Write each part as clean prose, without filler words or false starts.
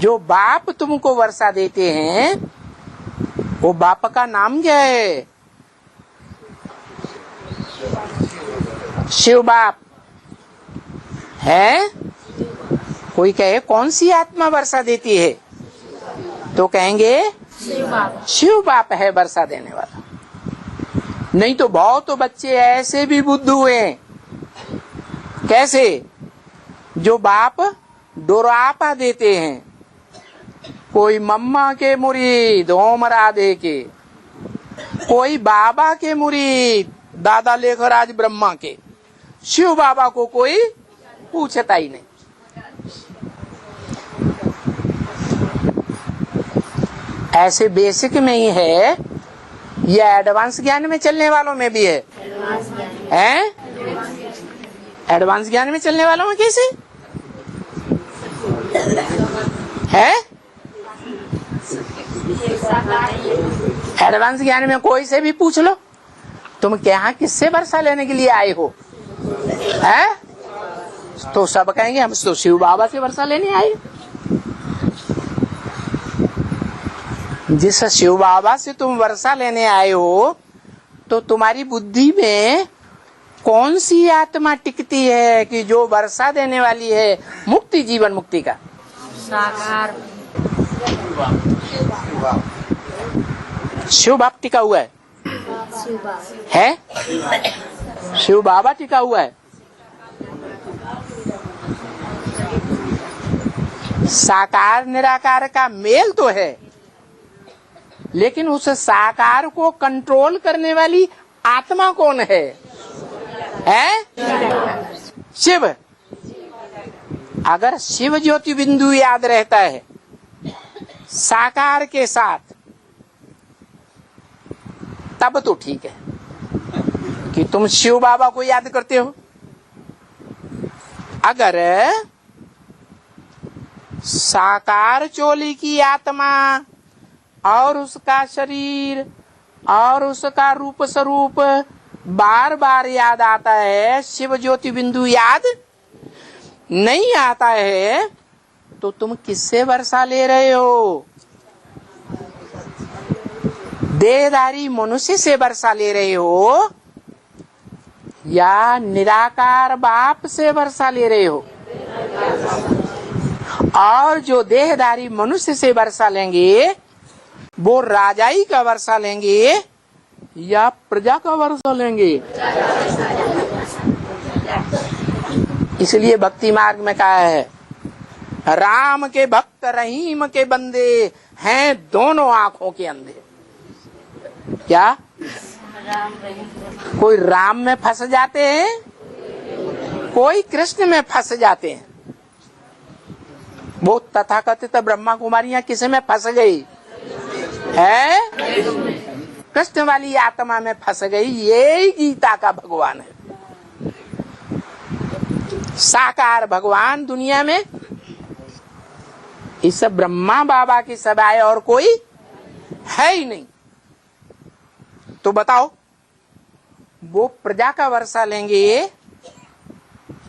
जो बाप तुमको वर्षा देते हैं वो बाप का नाम क्या है? शिव बाप है। कोई कहे कौन सी आत्मा वर्षा देती है, तो कहेंगे शिव बाप है वर्षा देने वाला। नहीं तो बहुत बच्चे ऐसे भी बुद्धू हैं। कैसे? जो बाप डोरापा देते हैं, कोई मम्मा के मुरीद ओम राधे के, कोई बाबा के मुरीद दादा लेखराज ब्रह्मा के, शिव बाबा को कोई पूछता ही नहीं। ऐसे बेसिक में ही है, ये एडवांस ज्ञान में चलने वालों में भी है। एडवांस ज्ञान में चलने वालों में कैसे है? एडवांस ज्ञान में कोई से भी पूछ लो, तुम क्या किससे वर्षा लेने के लिए आए हो, है? तो सब कहेंगे हम तो शिव बाबा से वर्षा लेने आए। जिस शिव बाबा से तुम वर्षा लेने आए हो, तो तुम्हारी बुद्धि में कौन सी आत्मा टिकती है कि जो वर्षा देने वाली है मुक्ति, जीवन मुक्ति का? साकार शिव बाप टिका हुआ है? शिव बाबा टिका हुआ है। साकार निराकार का मेल तो है, लेकिन उस साकार को कंट्रोल करने वाली आत्मा कौन है? शिव। अगर शिव ज्योति बिंदु याद रहता है साकार के साथ, तब तो ठीक है कि तुम शिव बाबा को याद करते हो। अगर साकार चोली की आत्मा और उसका शरीर और उसका रूप स्वरूप बार बार याद आता है, शिव ज्योति बिंदु याद नहीं आता है, तो तुम किससे वर्षा ले रहे हो? देहधारी मनुष्य से वर्षा ले रहे हो या निराकार बाप से वर्षा ले रहे हो? और जो देहधारी मनुष्य से वर्षा लेंगे वो राजाई का वर्षा लेंगे या प्रजा का वर्षा लेंगे? इसलिए भक्ति मार्ग में कहा है, राम के भक्त रहीम के बंदे हैं दोनों आंखों के अंधे। क्या कोई राम में फंस जाते हैं, कोई कृष्ण में फंस जाते हैं। वो तथाकथित ब्रह्मा कुमारियां किसे में फंस गई है? कृष्ण वाली आत्मा में फंस गई। ये गीता का भगवान है। साकार भगवान दुनिया में इस ब्रह्मा बाबा की सवाय और कोई है ही नहीं। तो बताओ, वो प्रजा का वर्षा लेंगे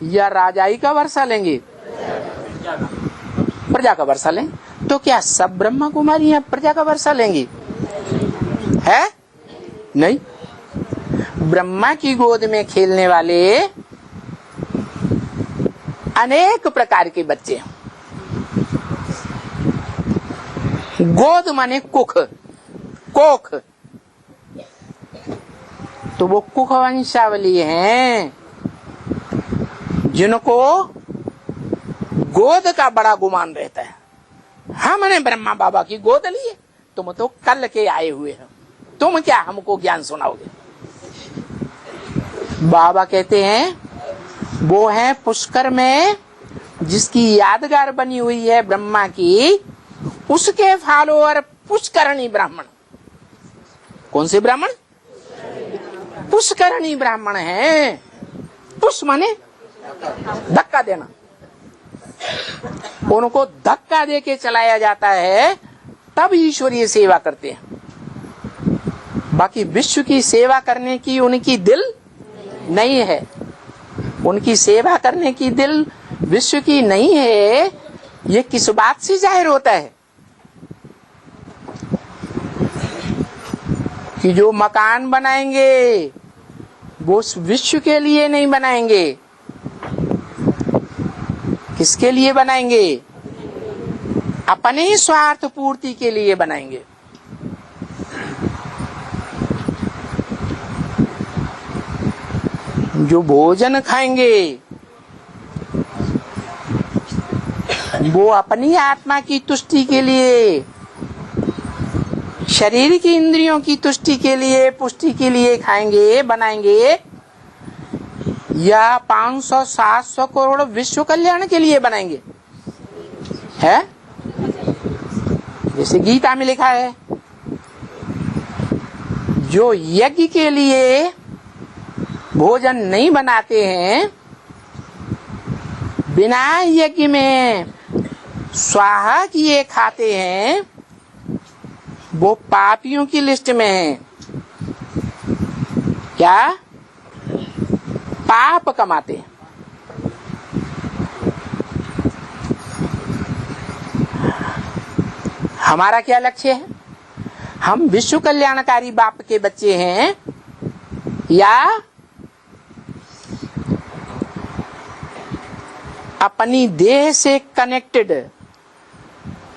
या राजाई का वर्षा लेंगे? प्रजा का वर्षा लें। तो क्या सब ब्रह्मा कुमारी यहाँ प्रजा का वर्षा लेंगी? है नहीं। ब्रह्मा की गोद में खेलने वाले अनेक प्रकार के बच्चे हैं। गोद माने कुख, कोख, तो वो कुख वंशावली हैं जिनको गोद का बड़ा गुमान रहता है। हमने ब्रह्मा बाबा की गोद ली है, तुम तो कल के आए हुए हो, तुम क्या हमको ज्ञान सुनाओगे? बाबा कहते हैं वो है पुष्कर में जिसकी यादगार बनी हुई है ब्रह्मा की, उसके फॉलोअर पुष्करणी ब्राह्मण। कौन से ब्राह्मण? पुष्करणी ब्राह्मण है। पुष्प माने धक्का देना, उनको धक्का दे के चलाया जाता है, तब ईश्वरीय सेवा करते हैं। बाकी विश्व की सेवा करने की उनकी दिल नहीं है, उनकी सेवा करने की दिल विश्व की नहीं है, ये किस बात से जाहिर होता है कि जो मकान बनाएंगे वो विश्व के लिए नहीं बनाएंगे, किसके लिए बनाएंगे? अपने स्वार्थ पूर्ति के लिए बनाएंगे। जो भोजन खाएंगे वो अपनी आत्मा की तुष्टि के लिए, शरीर की इंद्रियों की तुष्टि के लिए, पुष्टि के लिए खाएंगे, बनाएंगे, या 500-700 करोड़ विश्व कल्याण के लिए बनाएंगे? है जैसे गीता में लिखा है, जो यज्ञ के लिए भोजन नहीं बनाते हैं, बिना यज्ञ में स्वाहा किए खाते हैं, वो पापियों की लिस्ट में है। क्या? पाप कमाते हैं। हमारा क्या लक्ष्य है? हम विश्व कल्याणकारी बाप के बच्चे हैं या अपनी देह से कनेक्टेड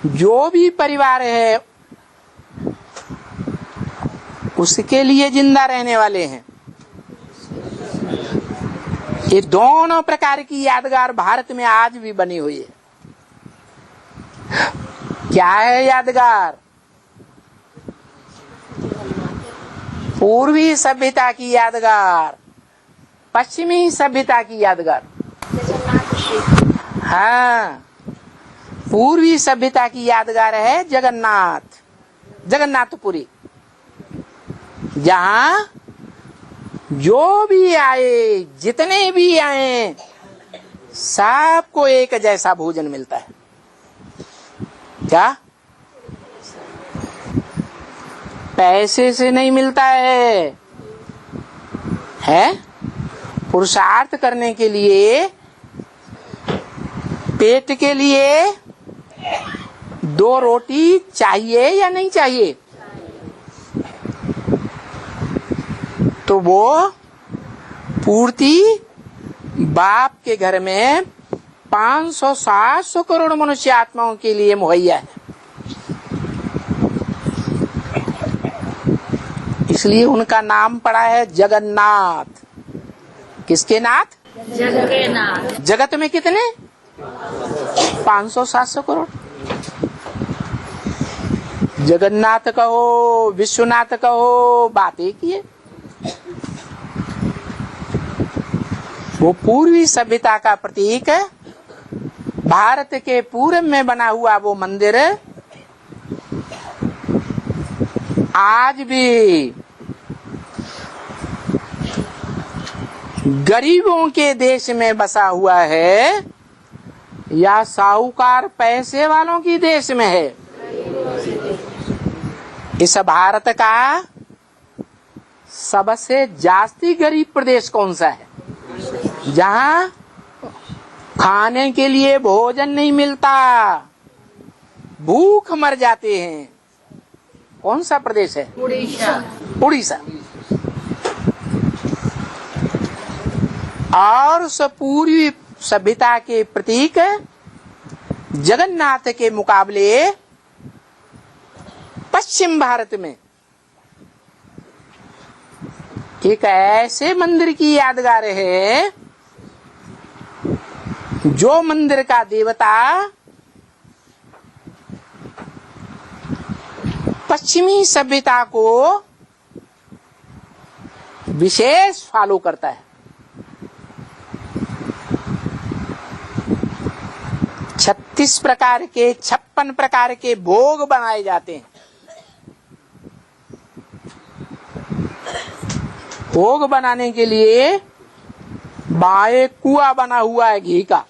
जो भी परिवार है उसके लिए जिंदा रहने वाले हैं? ये दोनों प्रकार की यादगार भारत में आज भी बनी हुई है। क्या है यादगार? पूर्वी सभ्यता की यादगार, पश्चिमी सभ्यता की यादगार। हाँ, पूर्वी सभ्यता की यादगार है जगन्नाथ, जगन्नाथपुरी, जहां जो भी आए, जितने भी आए, सबको एक जैसा भोजन मिलता है। क्या? पैसे से नहीं मिलता है, पुरुषार्थ करने के लिए, पेट के लिए 2 रोटी चाहिए या नहीं चाहिए? तो वो पूर्ति बाप के घर में 500-700 करोड़ मनुष्य आत्माओं के लिए मुहैया है। इसलिए उनका नाम पड़ा है जगन्नाथ। किसके नाथ? जगत के नाथ। जगत में कितने? 500-700 करोड़। जगन्नाथ कहो, विश्वनाथ कहो, बात एक ही है। वो पूर्वी सभ्यता का प्रतीक, भारत के पूर्व में बना हुआ वो मंदिर आज भी गरीबों के देश में बसा हुआ है या साहूकार पैसे वालों की देश में है? इस भारत का सबसे जास्ती गरीब प्रदेश कौन सा है? जहां खाने के लिए भोजन नहीं मिलता, भूख मर जाते हैं। कौन सा प्रदेश है? उड़ीसा। उड़ीसा। और उस पूरी सभ्यता के प्रतीक जगन्नाथ के मुकाबले पश्चिम भारत में एक ऐसे मंदिर की यादगार है जो मंदिर का देवता पश्चिमी सभ्यता को विशेष फॉलो करता है। 36 प्रकार के 56 प्रकार के भोग बनाए जाते हैं। भोग बनाने के लिए बाएं कुआं बना हुआ है घी का,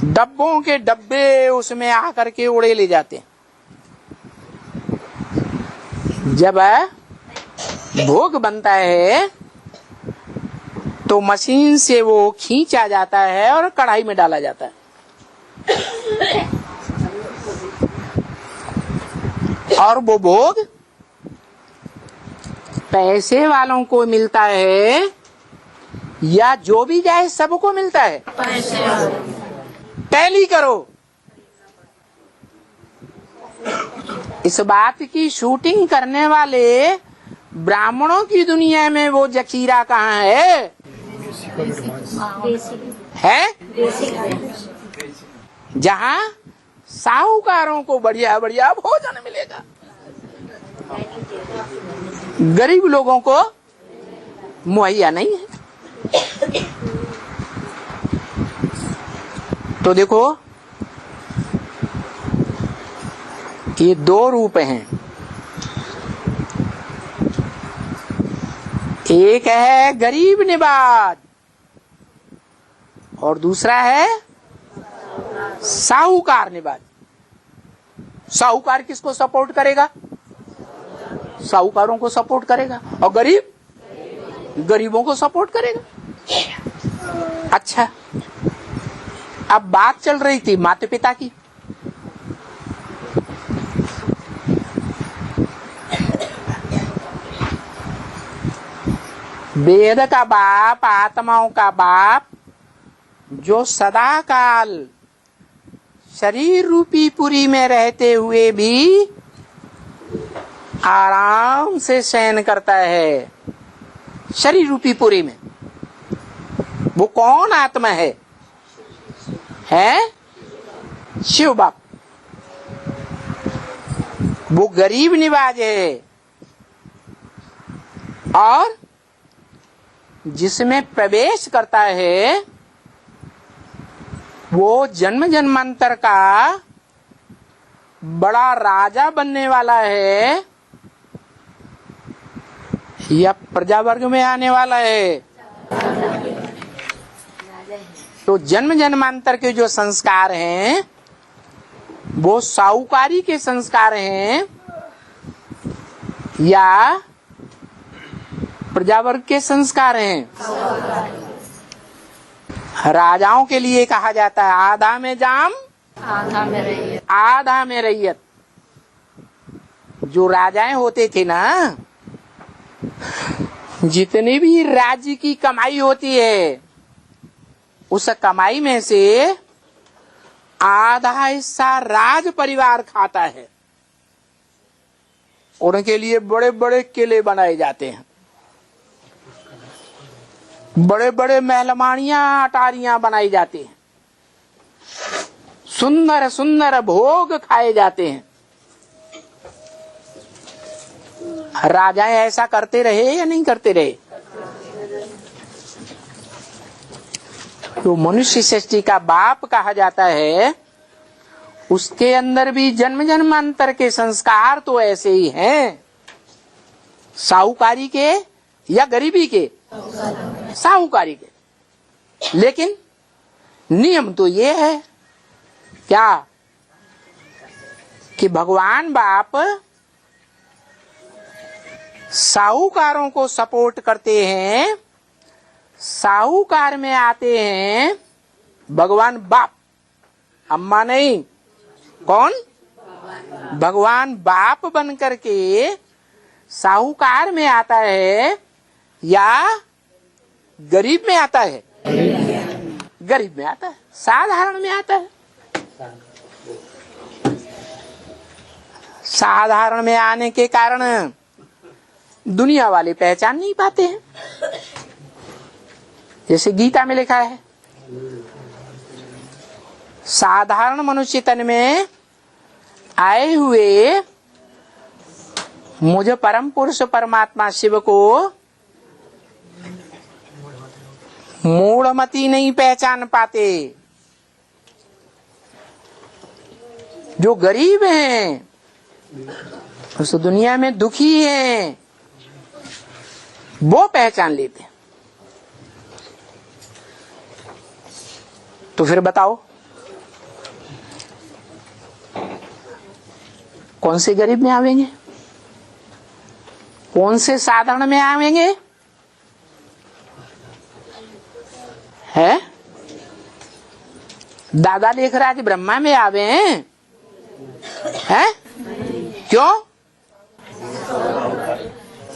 डब्बों के डब्बे उसमें आकर के उड़े ले जाते हैं। जब भोग बनता है तो मशीन से वो खींचा जाता है और कढ़ाई में डाला जाता है। और वो भोग पैसे वालों को मिलता है या जो भी जाए सबको मिलता है? पैसे वाले। टैली करो। इस बात की शूटिंग करने वाले ब्राह्मणों की दुनिया में वो जखीरा कहाँ है? जहाँ साहूकारों को बढ़िया बढ़िया भोजन मिलेगा, गरीब लोगों को मुहैया नहीं है। तो देखो ये दो रूप हैं। एक है गरीब निवाज और दूसरा है साहूकार निवाज। साहूकार किसको सपोर्ट करेगा? साहूकारों को सपोर्ट करेगा। और गरीब गरीबों को सपोर्ट करेगा। अच्छा, अब बात चल रही थी माता पिता की। वेद का बाप, आत्माओं का बाप, जो सदा काल शरीर रूपी पुरी में रहते हुए भी आराम से शयन करता है शरीर रूपी पुरी में, वो कौन आत्मा है? शिव बाप। वो गरीब निवाज है और जिसमें प्रवेश करता है वो जन्म जन्मांतर का बड़ा राजा बनने वाला है या प्रजा वर्ग में आने वाला है? तो जन्म जन्मांतर के जो संस्कार हैं वो साहूकारी के संस्कार हैं या प्रजा वर्ग के संस्कार हैं? राजाओं के लिए कहा जाता है आधा में जाम आधा में रैयत। आधा में रैयत। जो राजाएं होते थे ना, जितनी भी राज्य की कमाई होती है उस कमाई में से आधा हिस्सा राज परिवार खाता है। उनके लिए बड़े बड़े किले बनाए जाते हैं, बड़े बड़े महलमानियां अटारियां बनाई जाती हैं, सुंदर सुंदर भोग खाए जाते हैं। राजाएं ऐसा करते रहे या नहीं करते रहे? तो मनुष्य सृष्टि का बाप कहा जाता है, उसके अंदर भी जन्म जन्मांतर के संस्कार तो ऐसे ही हैं। साहूकारी के या गरीबी के? साहूकारी के। लेकिन नियम तो ये है क्या कि भगवान बाप साहूकारों को सपोर्ट करते हैं। साहूकार में आते हैं भगवान बाप, अम्मा नहीं। कौन? भगवान बाप बन करके साहूकार में आता है या गरीब में आता है? गरीब में आता है, साधारण में आता है। साधारण में आने के कारण दुनिया वाले पहचान नहीं पाते हैं। जैसे गीता में लिखा है, साधारण मनुष्य तन में आए हुए मुझ परम पुरुष परमात्मा शिव को मूढ़मती नहीं पहचान पाते। जो गरीब हैं, उस दुनिया में दुखी हैं, वो पहचान लेते हैं। तो फिर बताओ कौन से गरीब में आवेंगे, कौन से साधारण में आवेंगे? है दादा लेखराज ब्रह्मा में आवे हैं? क्यों?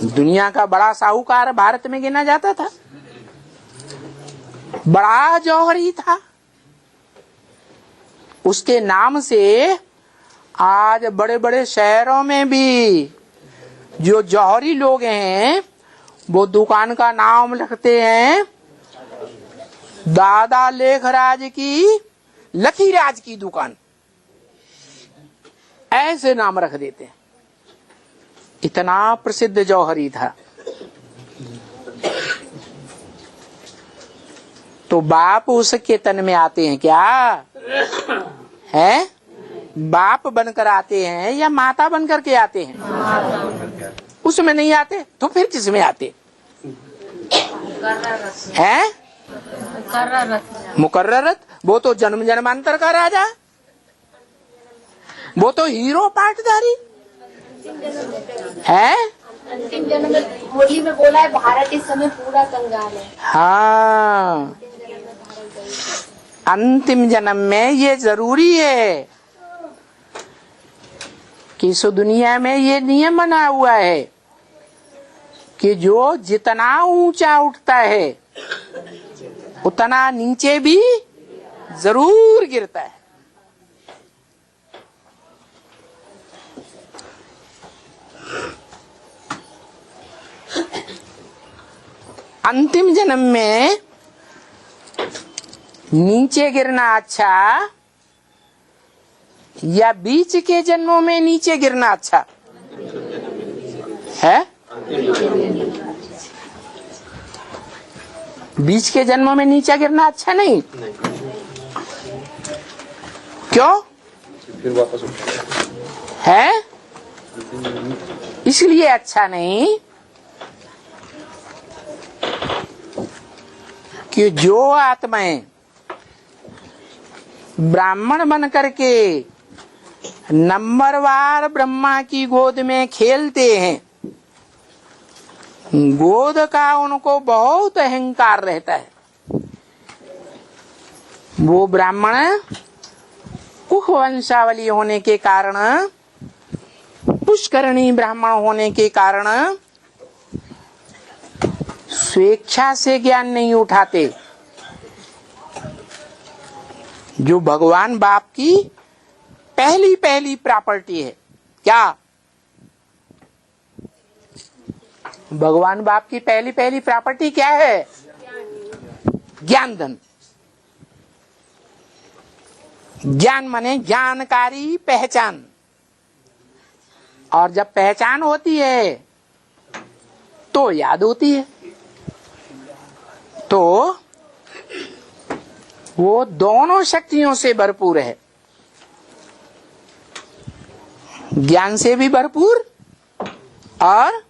दुनिया का बड़ा साहूकार भारत में गिना जाता था, बड़ा जौहरी था। उसके नाम से आज बड़े बड़े शहरों में भी जो जौहरी लोग हैं वो दुकान का नाम लिखते हैं दादा लेखराज की लखीराज की दुकान, ऐसे नाम रख देते हैं। इतना प्रसिद्ध जौहरी था। तो बाप उसके तन में आते हैं क्या? है? बाप बनकर आते हैं या माता बनकर के आते हैं? उसमें नहीं आते तो फिर किस में आते हैं? मुकर्ररत। वो तो जन्म जन्मांतर का राजा, वो तो हीरो पाटदारी है। अंतिम जन्म में होली में बोला है भारत इस समय पूरा कंगाल है। हाँ, अंतिम जन्म में ये जरूरी है कि इस दुनिया में ये नियम बना हुआ है कि जो जितना ऊंचा उठता है उतना नीचे भी जरूर गिरता है। अंतिम जन्म में नीचे गिरना अच्छा या बीच के जन्मों में नीचे गिरना अच्छा है? बीच के जन्मों में नीचे गिरना अच्छा नहीं। क्यों फिर वापस है? इसलिए अच्छा नहीं कि जो आत्माएं ब्राह्मण बन करके नंबरवार ब्रह्मा की गोद में खेलते हैं, गोद का उनको बहुत अहंकार रहता है। वो ब्राह्मण कुह वंशावली होने के कारण, पुष्करणी ब्राह्मण होने के कारण स्वेच्छा से ज्ञान नहीं उठाते। जो भगवान बाप की पहली पहली प्रॉपर्टी है क्या? भगवान बाप की पहली पहली प्रॉपर्टी क्या है? ज्ञान धन। ज्ञान माने जानकारी, पहचान। और जब पहचान होती है तो याद होती है। तो वो दोनों शक्तियों से भरपूर है, ज्ञान से भी भरपूर और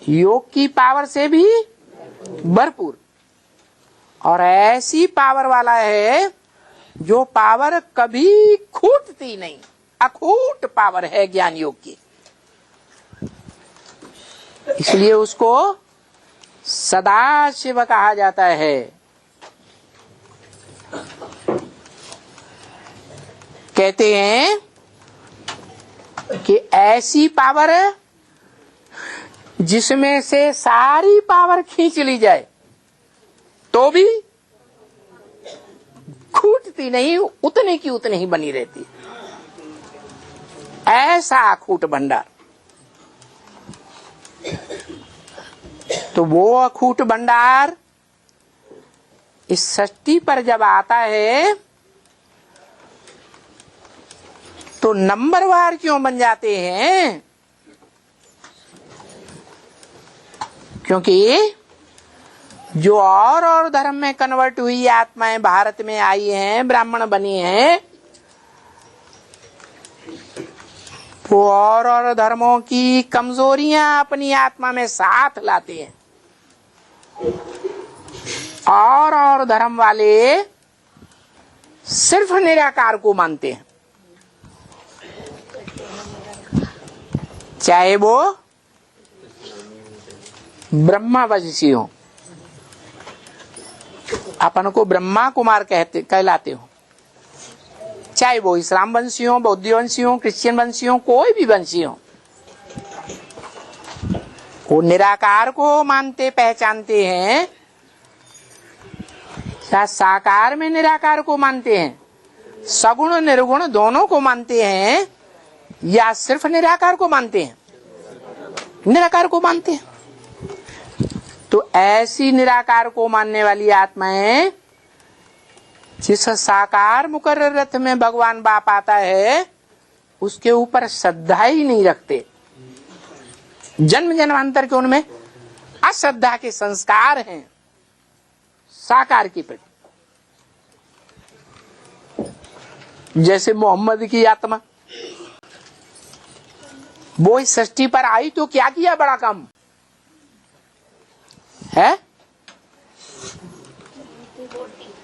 योग की पावर से भी भरपूर। और ऐसी पावर वाला है जो पावर कभी खूटती नहीं, अखूट पावर है ज्ञान योग की। इसलिए उसको सदाशिव कहा जाता है। कहते हैं कि ऐसी पावर जिसमें से सारी पावर खींच ली जाए तो भी खूटती नहीं, उतने की उतनी ही बनी रहती है। ऐसा अखूट भंडार। तो वो अखूट भंडार इस सृष्टि पर जब आता है तो नंबरवार क्यों बन जाते हैं? क्योंकि जो और धर्म में कन्वर्ट हुई आत्माएं भारत में आई हैं, ब्राह्मण बनी हैं, वो और धर्मों की कमजोरियां अपनी आत्मा में साथ लाते हैं। और धर्म वाले सिर्फ निराकार को मानते हैं, चाहे वो ब्रह्मावशी हो। अपन को ब्रह्मा कुमार कहलाते हो, चाहे वो इस्लाम वंशी हो, बौद्ध वंशी हो, क्रिश्चियन वंशी हो, कोई भी वंशी हो। वो निराकार को मानते पहचानते हैं या साकार में निराकार को मानते हैं, सगुण निर्गुण दोनों को मानते हैं, या सिर्फ निराकार को मानते हैं? निराकार को मानते हैं। तो ऐसी निराकार को मानने वाली आत्माएं जिस साकार मुकर्रर रथ में भगवान बाप आता है उसके ऊपर श्रद्धा ही नहीं रखते। जन्म जन्मांतर के उनमें अश्रद्धा के संस्कार हैं साकार के प्रति। जैसे मोहम्मद की आत्मा वो इस सृष्टि पर आई तो क्या किया, बड़ा काम है।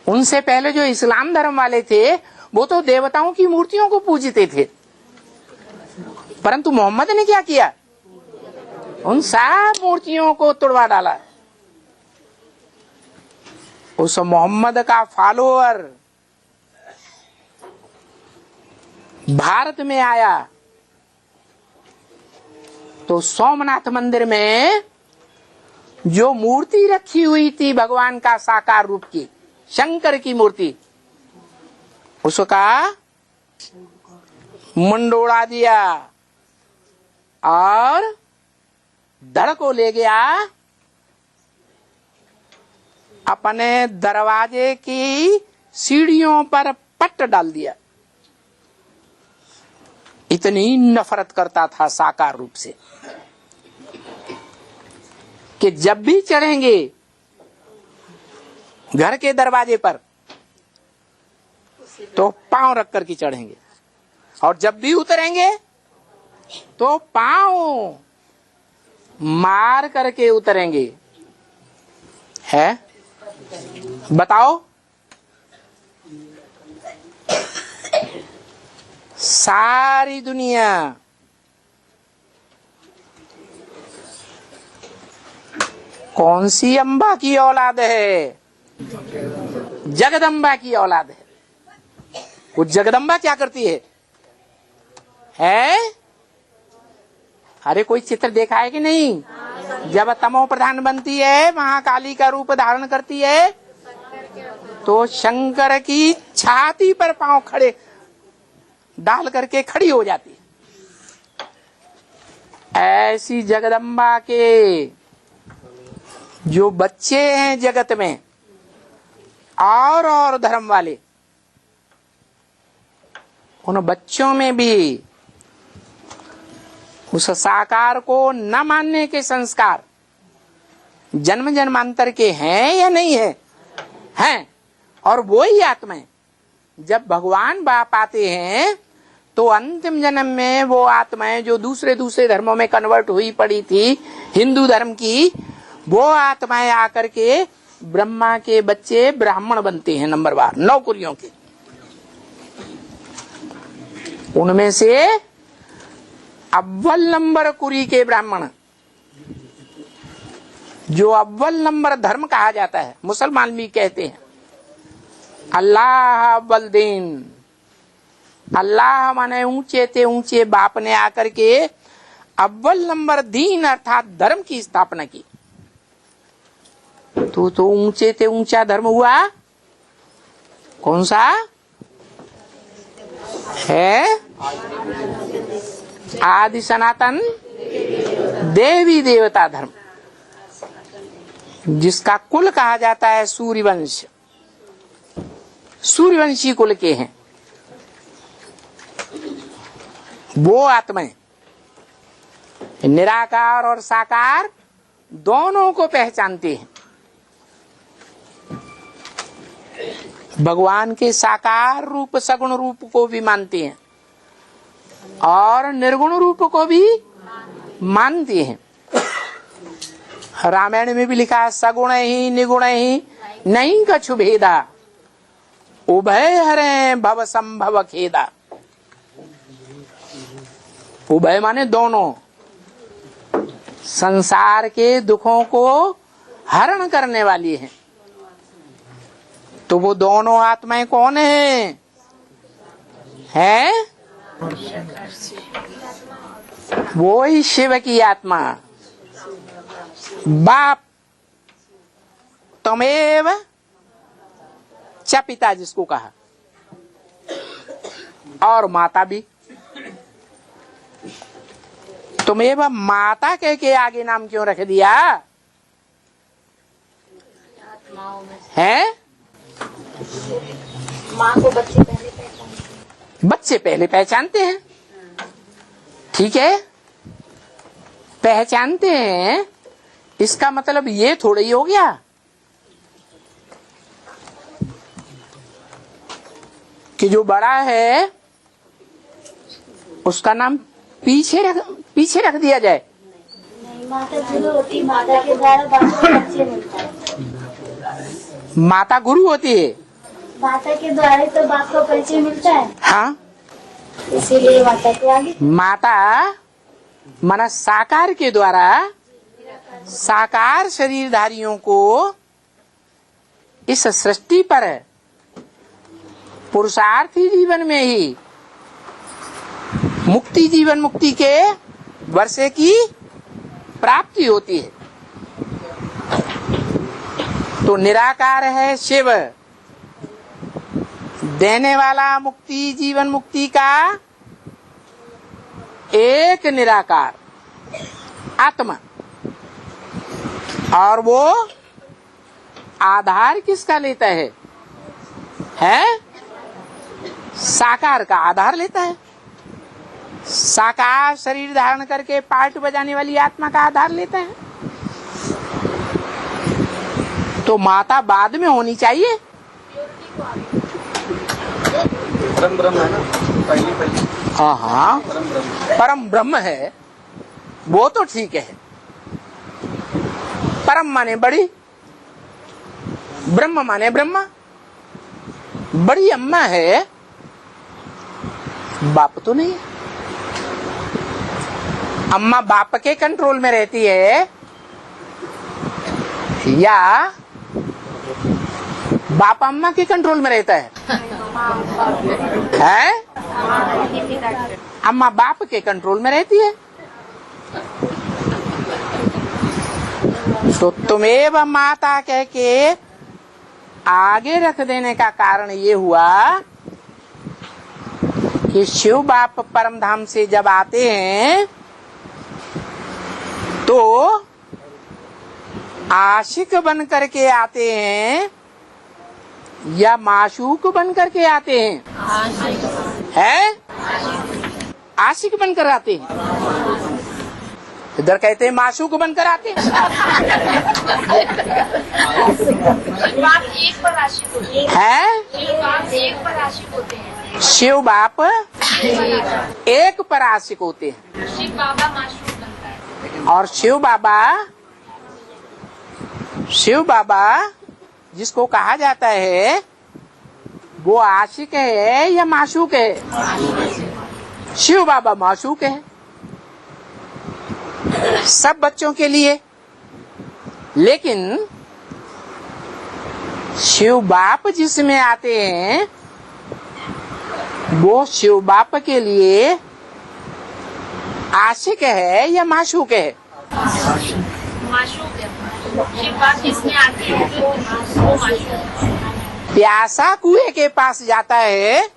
उनसे पहले जो इस्लाम धर्म वाले थे वो तो देवताओं की मूर्तियों को पूजते थे, परंतु मोहम्मद ने क्या किया, उन सब मूर्तियों को तोड़वा डाला। उस मोहम्मद का फॉलोअर भारत में आया तो सोमनाथ मंदिर में जो मूर्ति रखी हुई थी भगवान का साकार रूप की, शंकर की मूर्ति, उसका मुंडोड़ा दिया और धड़ को ले गया अपने दरवाजे की सीढ़ियों पर पट डाल दिया। इतनी नफरत करता था साकार रूप से कि जब भी चढ़ेंगे घर के दरवाजे पर तो पांव रख करके चढ़ेंगे, और जब भी उतरेंगे तो पांव मार करके उतरेंगे। है बताओ, सारी दुनिया कौन सी अम्बा की औलाद है? जगदम्बा की औलाद है। वो जगदम्बा क्या करती है? अरे कोई चित्र देखा है कि नहीं? जब तमो प्रधान बनती है, महाकाली का रूप धारण करती है, तो शंकर की छाती पर पांव खड़े डाल करके खड़ी हो जाती है। ऐसी जगदम्बा के जो बच्चे हैं जगत में और धर्म वाले, उन बच्चों में भी उस साकार को न मानने के संस्कार जन्म जन्मांतर के हैं या नहीं है? हैं। और वो ही आत्माएं जब भगवान बाप आते हैं तो अंतिम जन्म में वो आत्माएं जो दूसरे धर्मों में कन्वर्ट हुई पड़ी थी, हिंदू धर्म की, वो आत्माएं आकर के ब्रह्मा के बच्चे ब्राह्मण बनते हैं, नंबरवार 9 कुलियों के। उनमें से अव्वल नंबर कुरी के ब्राह्मण, जो अव्वल नंबर धर्म कहा जाता है, मुसलमान भी कहते हैं अल्लाह अव्वल दीन। अल्लाह माने ऊंचे ते ऊंचे बाप ने आकर के अव्वल नंबर दीन अर्थात धर्म की स्थापना की। तो ऊंचे ते ऊंचा धर्म हुआ कौन सा है? आदि सनातन देवी देवता धर्म, जिसका कुल कहा जाता है सूर्यवंश। सूर्यवंशी कुल के हैं वो आत्माएं निराकार और साकार दोनों को पहचानते हैं। भगवान के साकार रूप सगुण रूप को भी मानते हैं और निर्गुण रूप को भी मानते हैं। रामायण में भी लिखा है सगुण ही निगुण ही नहीं कछु भेदा, उभय हरे भव संभव खेदा। उभय माने दोनों, संसार के दुखों को हरण करने वाली है तो वो दोनों आत्माएं कौन है? हैं? वो ही शिव की आत्मा। बाप तमेव च पिता जिसको कहा, और माता भी। तुमेव माता कह के आगे नाम क्यों रख दिया है? माँ को बच्चे पहले पहचानते, बच्चे पहले पहचानते हैं, ठीक है, पहचानते हैं। इसका मतलब ये थोड़ा ही हो गया कि जो बड़ा है उसका नाम पीछे रख दिया जाए। नहीं, माता गुरु होती, माता के द्वारा बाप को बच्चे मिलता है। माता गुरु होती है, माता के द्वारा तो बाप को परिचय मिलता है। हाँ, इसीलिए माता के आगे माता माना साकार के द्वारा साकार शरीरधारियों को इस सृष्टि पर पुरुषार्थी जीवन में ही मुक्ति, जीवन मुक्ति के वर्षे की प्राप्ति होती है। तो निराकार है शिव, देने वाला मुक्ति, जीवन मुक्ति का एक निराकार आत्मा, और वो आधार किसका लेता है? साकार का आधार लेता है। साकार शरीर धारण करके पार्ट बजाने वाली आत्मा का आधार लेता है। तो माता बाद में होनी चाहिए। परम ब्रह्म है ना, पहली हाँ, परम ब्रह्म है, वो तो ठीक है। परम माने बड़ी, ब्रह्म माने ब्रह्मा। बड़ी अम्मा है, बाप तो नहीं है। अम्मा बाप के कंट्रोल में रहती है या बाप अम्मा के कंट्रोल में रहता है? अम्मा बाप के कंट्रोल में रहती है। तो तुमेव माता कह के आगे रख देने का कारण ये हुआ कि शिव बाप परम धाम से जब आते हैं तो आशिक बन करके आते हैं या माशूक बन करके आते हैं? आशिक बनकर आते हैं। इधर कहते हैं माशूक बनकर आते हैं। बाप एक पर आशिक होते हैं। बाप एक पर आशिक होते हैं। शिव बाप एक पर आशिक होते हैं। शिव बाबा माशूक बनता है। और शिव बाबा जिसको कहा जाता है वो आशिक है या माशूक है? शिव बाबा माशूक है सब बच्चों के लिए, लेकिन शिव बाप जिसमें आते हैं वो शिव बाप के लिए आशिक है या माशूक है? माशूक है। शिव बाप जिसमें आते हैं वो माशूक है। प्यासा कुएं के पास जाता है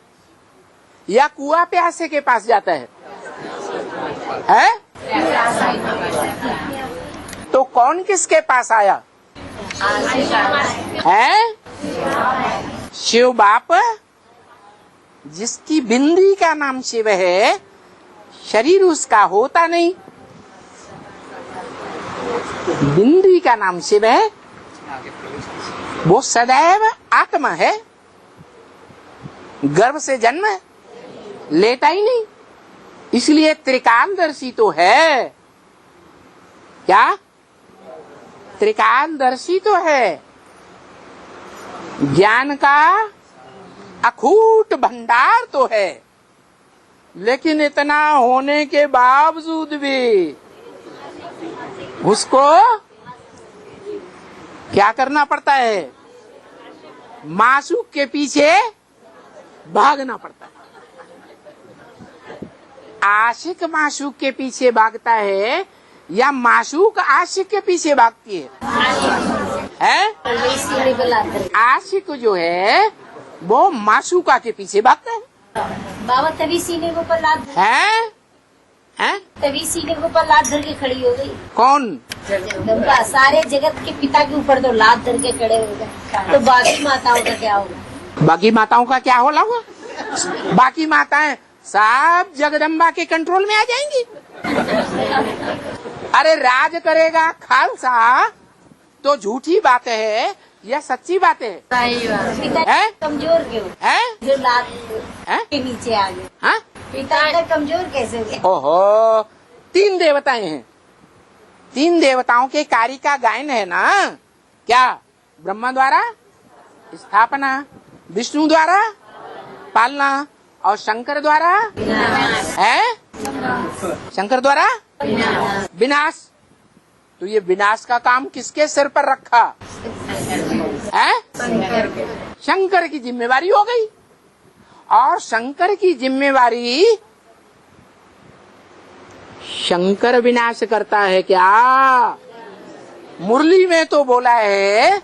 या कुआ प्यासे के पास जाता है? तो कौन किसके पास आया है? शिव बाप जिसकी बिंदी का नाम शिव है, शरीर उसका होता नहीं, बिंदी का नाम शिव है, वो सदैव आत्मा है, गर्भ से जन्म लेता ही नहीं, इसलिए त्रिकालदर्शी तो है। क्या त्रिकालदर्शी तो है, ज्ञान का अखूट भंडार तो है, लेकिन इतना होने के बावजूद भी उसको क्या करना पड़ता है? मासूक के पीछे भागना पड़ता है। आशिक मासूक के पीछे भागता है या मासूक आशिक के पीछे भागती है? आशिक जो है वो मासूका के पीछे भागता है। बाबा तभी सीने के ऊपर लात हैं? तभी सीने के ऊपर लात धर के खड़ी हो गई। कौन? जगदम्बा सारे जगत के पिता के ऊपर तो लात धर के खड़े हो गए, तो बाकी माताओं का क्या होगा? बाकी माताओं का क्या होला हुआ? बाकी माताएं सब जगदम्बा के कंट्रोल में आ जाएंगी। अरे राज करेगा खालसा तो झूठी बात है या सच्ची बात है? पिता हैं? कमजोर क्यों हैं? जो लात हैं? के नीचे आ गए? हाँ? पिता कमजोर कैसे हो गए? ओहो, 3 देवताएं हैं। 3 देवताओं के कार्य का गायन है ना। क्या? ब्रह्मा द्वारा स्थापना, विष्णु द्वारा पालना और शंकर द्वारा है? शंकर द्वारा विनाश। तो ये विनाश का काम किसके सिर पर रखा है? शंकर की जिम्मेवारी हो गई। और शंकर की जिम्मेवारी, शंकर विनाश करता है क्या? मुरली में तो बोला है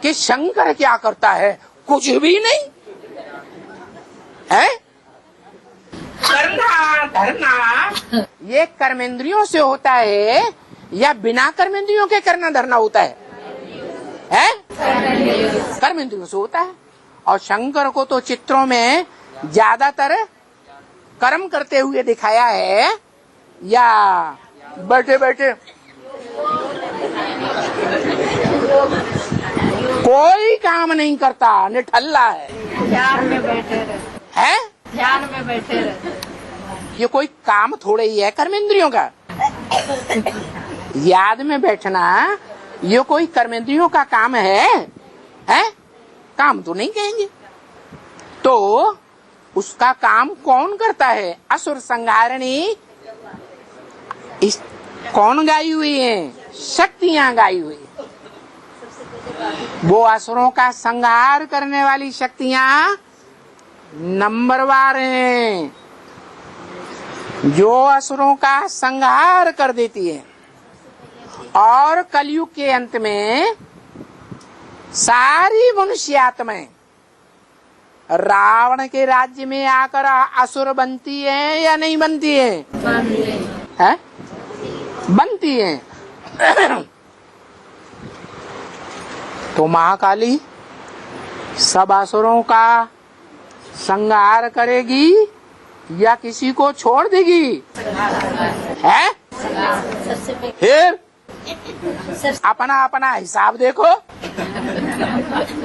कि शंकर क्या करता है? कुछ भी नहीं है। करना धरना ये कर्मेंद्रियों से होता है या बिना कर्मेंद्रियों के करना धरना होता है? कर्मेंद्रियों से होता है। और शंकर को तो चित्रों में ज्यादातर कर्म करते हुए दिखाया है या बैठे बैठे? कोई काम नहीं करता, निठल्ला है। ध्यान में बैठे रहे, है? ध्यान में बैठे रहे। ये कोई काम थोड़े ही है कर्मेंद्रियों का। याद में बैठना ये कोई कर्मेंद्रियों का काम है? काम तो नहीं कहेंगे। तो उसका काम कौन करता है? असुर संहारणी कौन गाई हुई है? शक्तियां गाई हुई है। वो असुरों का संहार करने वाली शक्तियां नंबरवार हैं, जो असुरों का संहार कर देती है। और कलयुग के अंत में सारी मनुष्य आत्माएं रावण के राज्य में आकर असुर बनती है या नहीं बनती है? है? बनती है। तो महाकाली सब असुरों का संहार करेगी या किसी को छोड़ देगी? है? सबसे पहले फिर अपना अपना हिसाब देखो।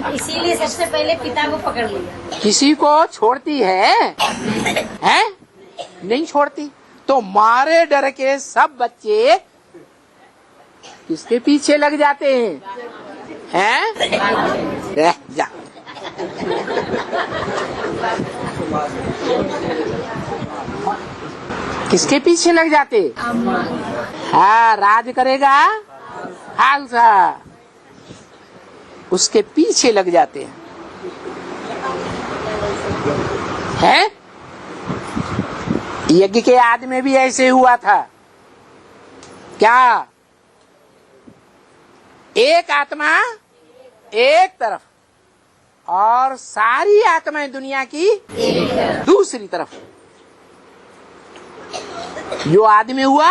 इसीलिए सबसे पहले पिता को पकड़ लिया। किसी को छोड़ती है? नहीं छोड़ती। तो मारे डर के सब बच्चे किसके पीछे लग जाते हैं? जा किसके पीछे लग जाते? हाँ, राज करेगा खालसा, उसके पीछे लग जाते हैं। यज्ञ के आदि में भी ऐसे हुआ था। क्या? एक आत्मा एक तरफ और सारी आत्माएं दुनिया की दूसरी तरफ। जो आदि में हुआ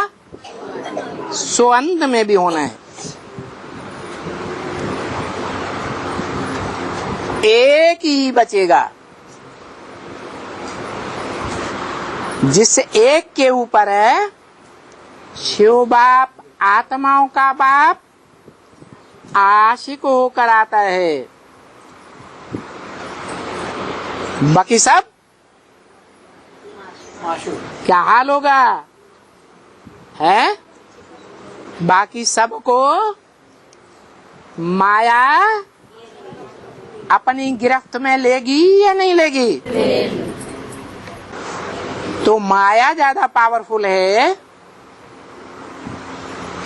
सो अंत में भी होना है। एक ही बचेगा जिस एक के ऊपर है शिव बाप, आत्माओं का बाप आशिक होकर आता है। बाकी सब क्या हाल होगा? है? बाकी सबको माया अपनी गिरफ्त में लेगी या नहीं लेगी? तो माया ज्यादा पावरफुल है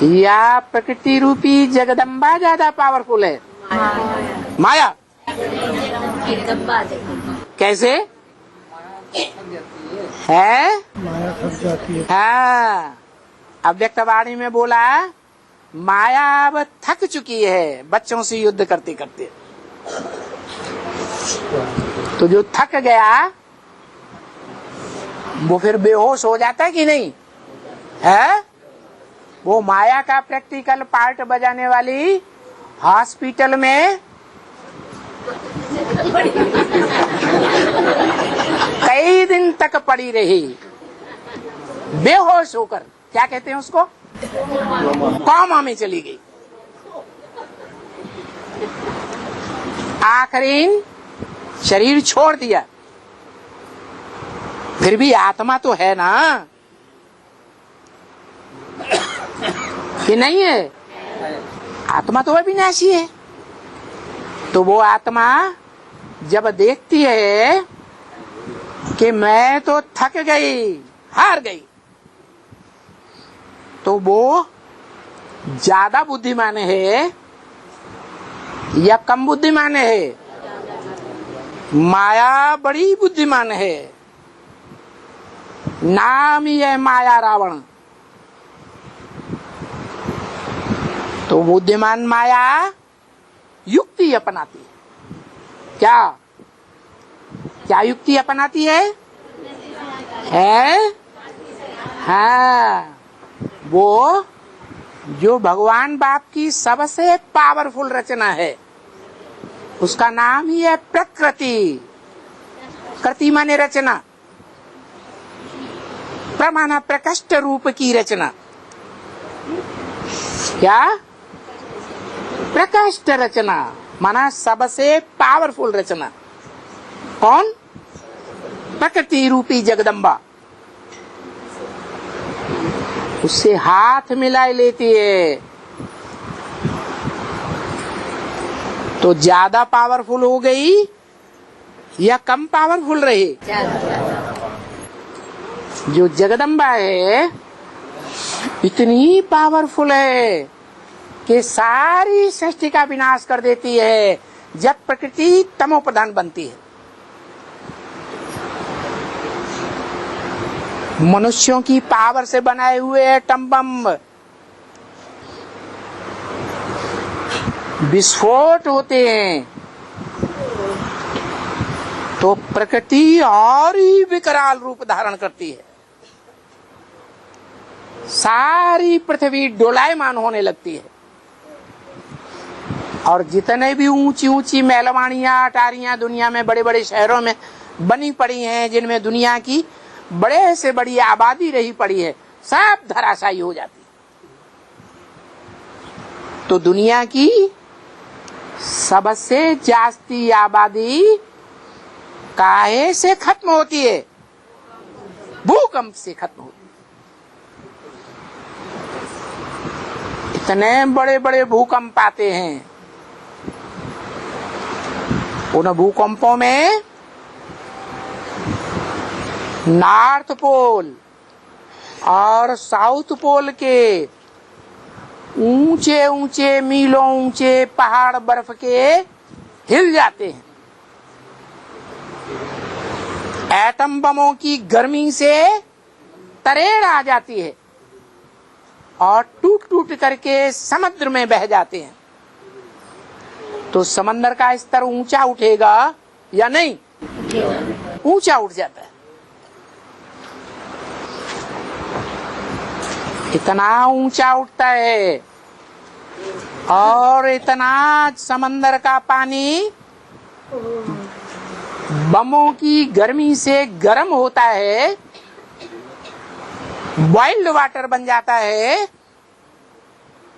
या प्रकृति रूपी जगदम्बा ज्यादा पावरफुल है? माया। जगदम्बा जगदम्बा। कैसे है? हाँ, अव्यक्तवाणी में बोला माया अब थक चुकी है बच्चों से युद्ध करते करते। तो जो थक गया वो फिर बेहोश हो जाता है कि नहीं है? वो माया का प्रैक्टिकल पार्ट बजाने वाली हॉस्पिटल में कई दिन तक पड़ी रही बेहोश होकर। क्या कहते हैं उसको? कोमा में चली गई। आखिरी शरीर छोड़ दिया, फिर भी आत्मा तो है ना कि नहीं है? आत्मा तो अविनाशी है। तो वो आत्मा जब देखती है कि मैं तो थक गई, हार गई, तो वो ज्यादा बुद्धिमान है या कम बुद्धिमान है? माया बड़ी बुद्धिमान है, नाम ही है माया रावण। तो बुद्धिमान माया युक्ति अपनाती है। क्या क्या युक्ति अपनाती है? हाँ, वो जो भगवान बाप की सबसे पावरफुल रचना है उसका नाम ही है प्रकृति। कृति माने रचना, प्रमाना प्रकष्ट रूप की रचना। क्या? प्रकष्ट रचना माना सबसे पावरफुल रचना। कौन? प्रकृति रूपी जगदम्बा। उससे हाथ मिला लेती है तो ज्यादा पावरफुल हो गई या कम पावरफुल रही? जो जगदम्बा है इतनी पावरफुल है कि सारी सृष्टि का विनाश कर देती है जब प्रकृति तमोप्रधान बनती है। मनुष्यों की पावर से बनाए हुए एटम बम विस्फोट होते हैं तो प्रकृति और ही विकराल रूप धारण करती है। सारी पृथ्वी डोलायमान होने लगती है और जितने भी ऊंची ऊंची महलवाड़ियां अटारियां दुनिया में बड़े बड़े शहरों में बनी पड़ी हैं, जिनमें दुनिया की बड़े से बड़ी आबादी रही पड़ी है, सब धराशायी हो जाती है। तो दुनिया की सबसे जास्ती आबादी काहे से खत्म होती है? भूकंप से खत्म होती है। इतने बड़े बड़े भूकंप आते हैं, उन भूकंपों में नॉर्थ पोल और साउथ पोल के ऊंचे ऊंचे मीलों ऊंचे पहाड़ बर्फ के हिल जाते हैं। एटम बमों की गर्मी से तरेड़ आ जाती है और टूट टूट करके समुद्र में बह जाते हैं। तो समंदर का स्तर ऊंचा उठेगा या नहीं? ऊंचा उठ जाता है। इतना ऊंचा उठता है और इतना समंदर का पानी बमों की गर्मी से गर्म होता है, बॉइल्ड वाटर बन जाता है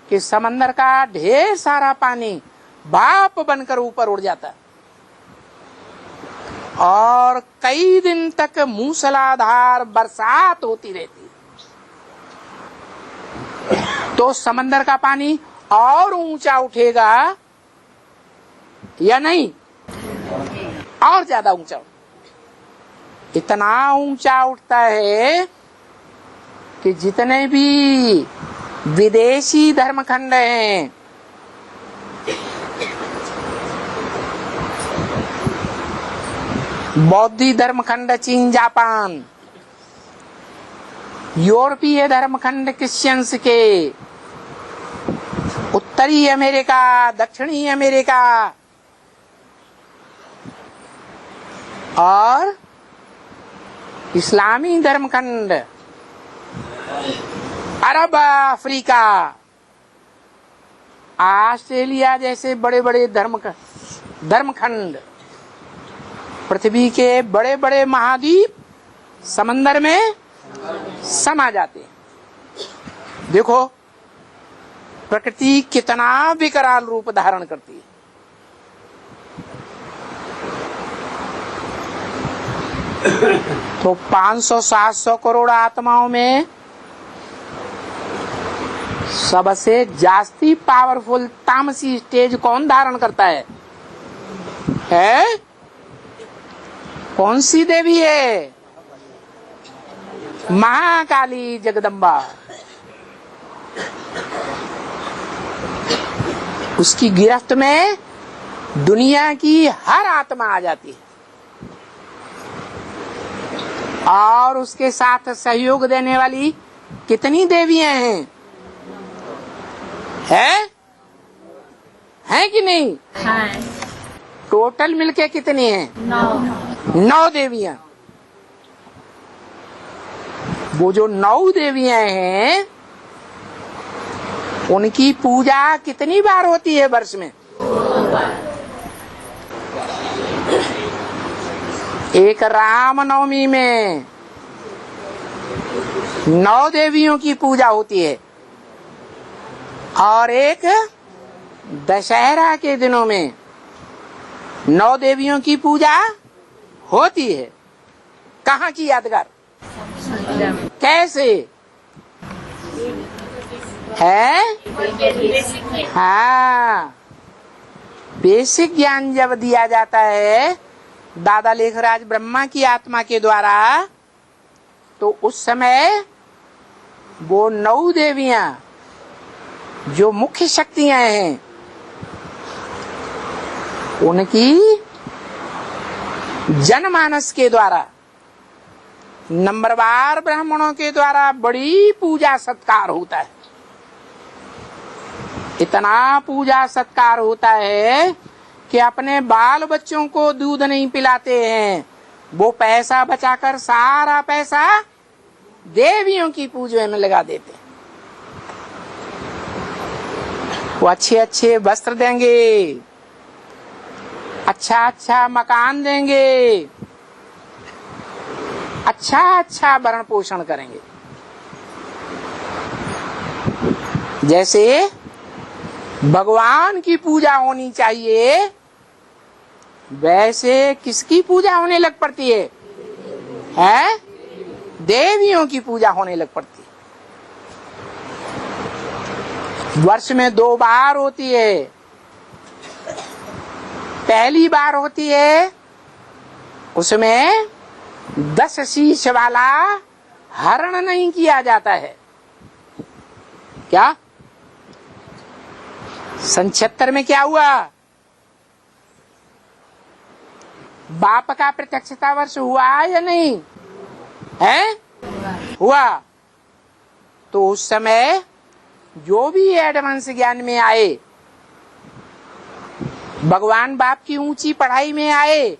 कि समंदर का ढेर सारा पानी भाप बनकर ऊपर उड़ जाता है और कई दिन तक मूसलाधार बरसात होती रहती है। तो समंदर का पानी और ऊंचा उठेगा या नहीं? और ज्यादा ऊंचा। इतना ऊंचा उठता है कि जितने भी विदेशी धर्मखंड हैं बौद्धी धर्मखंड चीन जापान, यूरोपीय धर्मखंड क्रिश्चियंस के, उत्तरी अमेरिका, दक्षिणी अमेरिका और इस्लामी धर्मखंड, अरब अफ्रीका, ऑस्ट्रेलिया जैसे बड़े बड़े धर्मखंड, पृथ्वी के बड़े बड़े महाद्वीप समंदर में समा जाते हैं। देखो प्रकृति कितना विकराल रूप धारण करती है। तो 500-700 करोड़ आत्माओं में सबसे जास्ती पावरफुल तामसी स्टेज कौन धारण करता है? कौन सी देवी है? महाकाली जगदम्बा। उसकी गिरफ्त में दुनिया की हर आत्मा आ जाती है और उसके साथ सहयोग देने वाली कितनी देवियां हैं? हैं कि नहीं? हाँ। टोटल मिलके कितनी हैं? 9 देवियां। वो जो 9 देवियां हैं उनकी पूजा कितनी बार होती है वर्ष में? एक रामनवमी में 9 देवियों की पूजा होती है और एक दशहरा के दिनों में 9 देवियों की पूजा होती है। कहाँ की यादगार? कैसे है? हाँ, बेसिक ज्ञान जब दिया जाता है दादा लेखराज ब्रह्मा की आत्मा के द्वारा, तो उस समय वो 9 देवियां जो मुख्य शक्तियां हैं उनकी जनमानस के द्वारा, नंबरवार ब्राह्मणों के द्वारा बड़ी पूजा सत्कार होता है। इतना पूजा सत्कार होता है कि अपने बाल बच्चों को दूध नहीं पिलाते हैं, वो पैसा बचाकर सारा पैसा देवियों की पूजा में लगा देते हैं। वो अच्छे अच्छे वस्त्र देंगे, अच्छा अच्छा मकान देंगे, अच्छा अच्छा भरण पोषण करेंगे। जैसे भगवान की पूजा होनी चाहिए वैसे किसकी पूजा होने लग पड़ती है? देवियों की पूजा होने लग पड़ती है। वर्ष में 2 बार होती है। पहली बार होती है उसमें 10 शीश वाला हरण नहीं किया जाता है। क्या 76 में क्या हुआ? बाप का प्रत्यक्षता वर्ष हुआ या नहीं? हुआ। तो उस समय जो भी एडवांस ज्ञान में आए, भगवान बाप की ऊंची पढ़ाई में आए,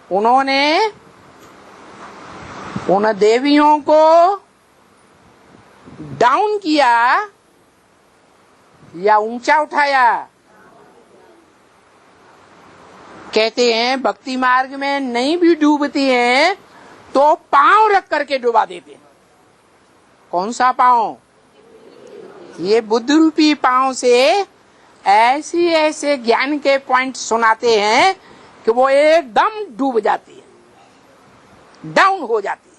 उन्होंने उन देवियों को डाउन किया या ऊंचा उठाया? कहते हैं भक्ति मार्ग में नहीं भी डूबती हैं तो पांव रख करके डुबा देते हैं। कौन सा पांव? ये बुद्ध रूपी पांव से ऐसे ऐसे ज्ञान के पॉइंट सुनाते हैं कि वो एकदम डूब जाती है, डाउन हो जाती है।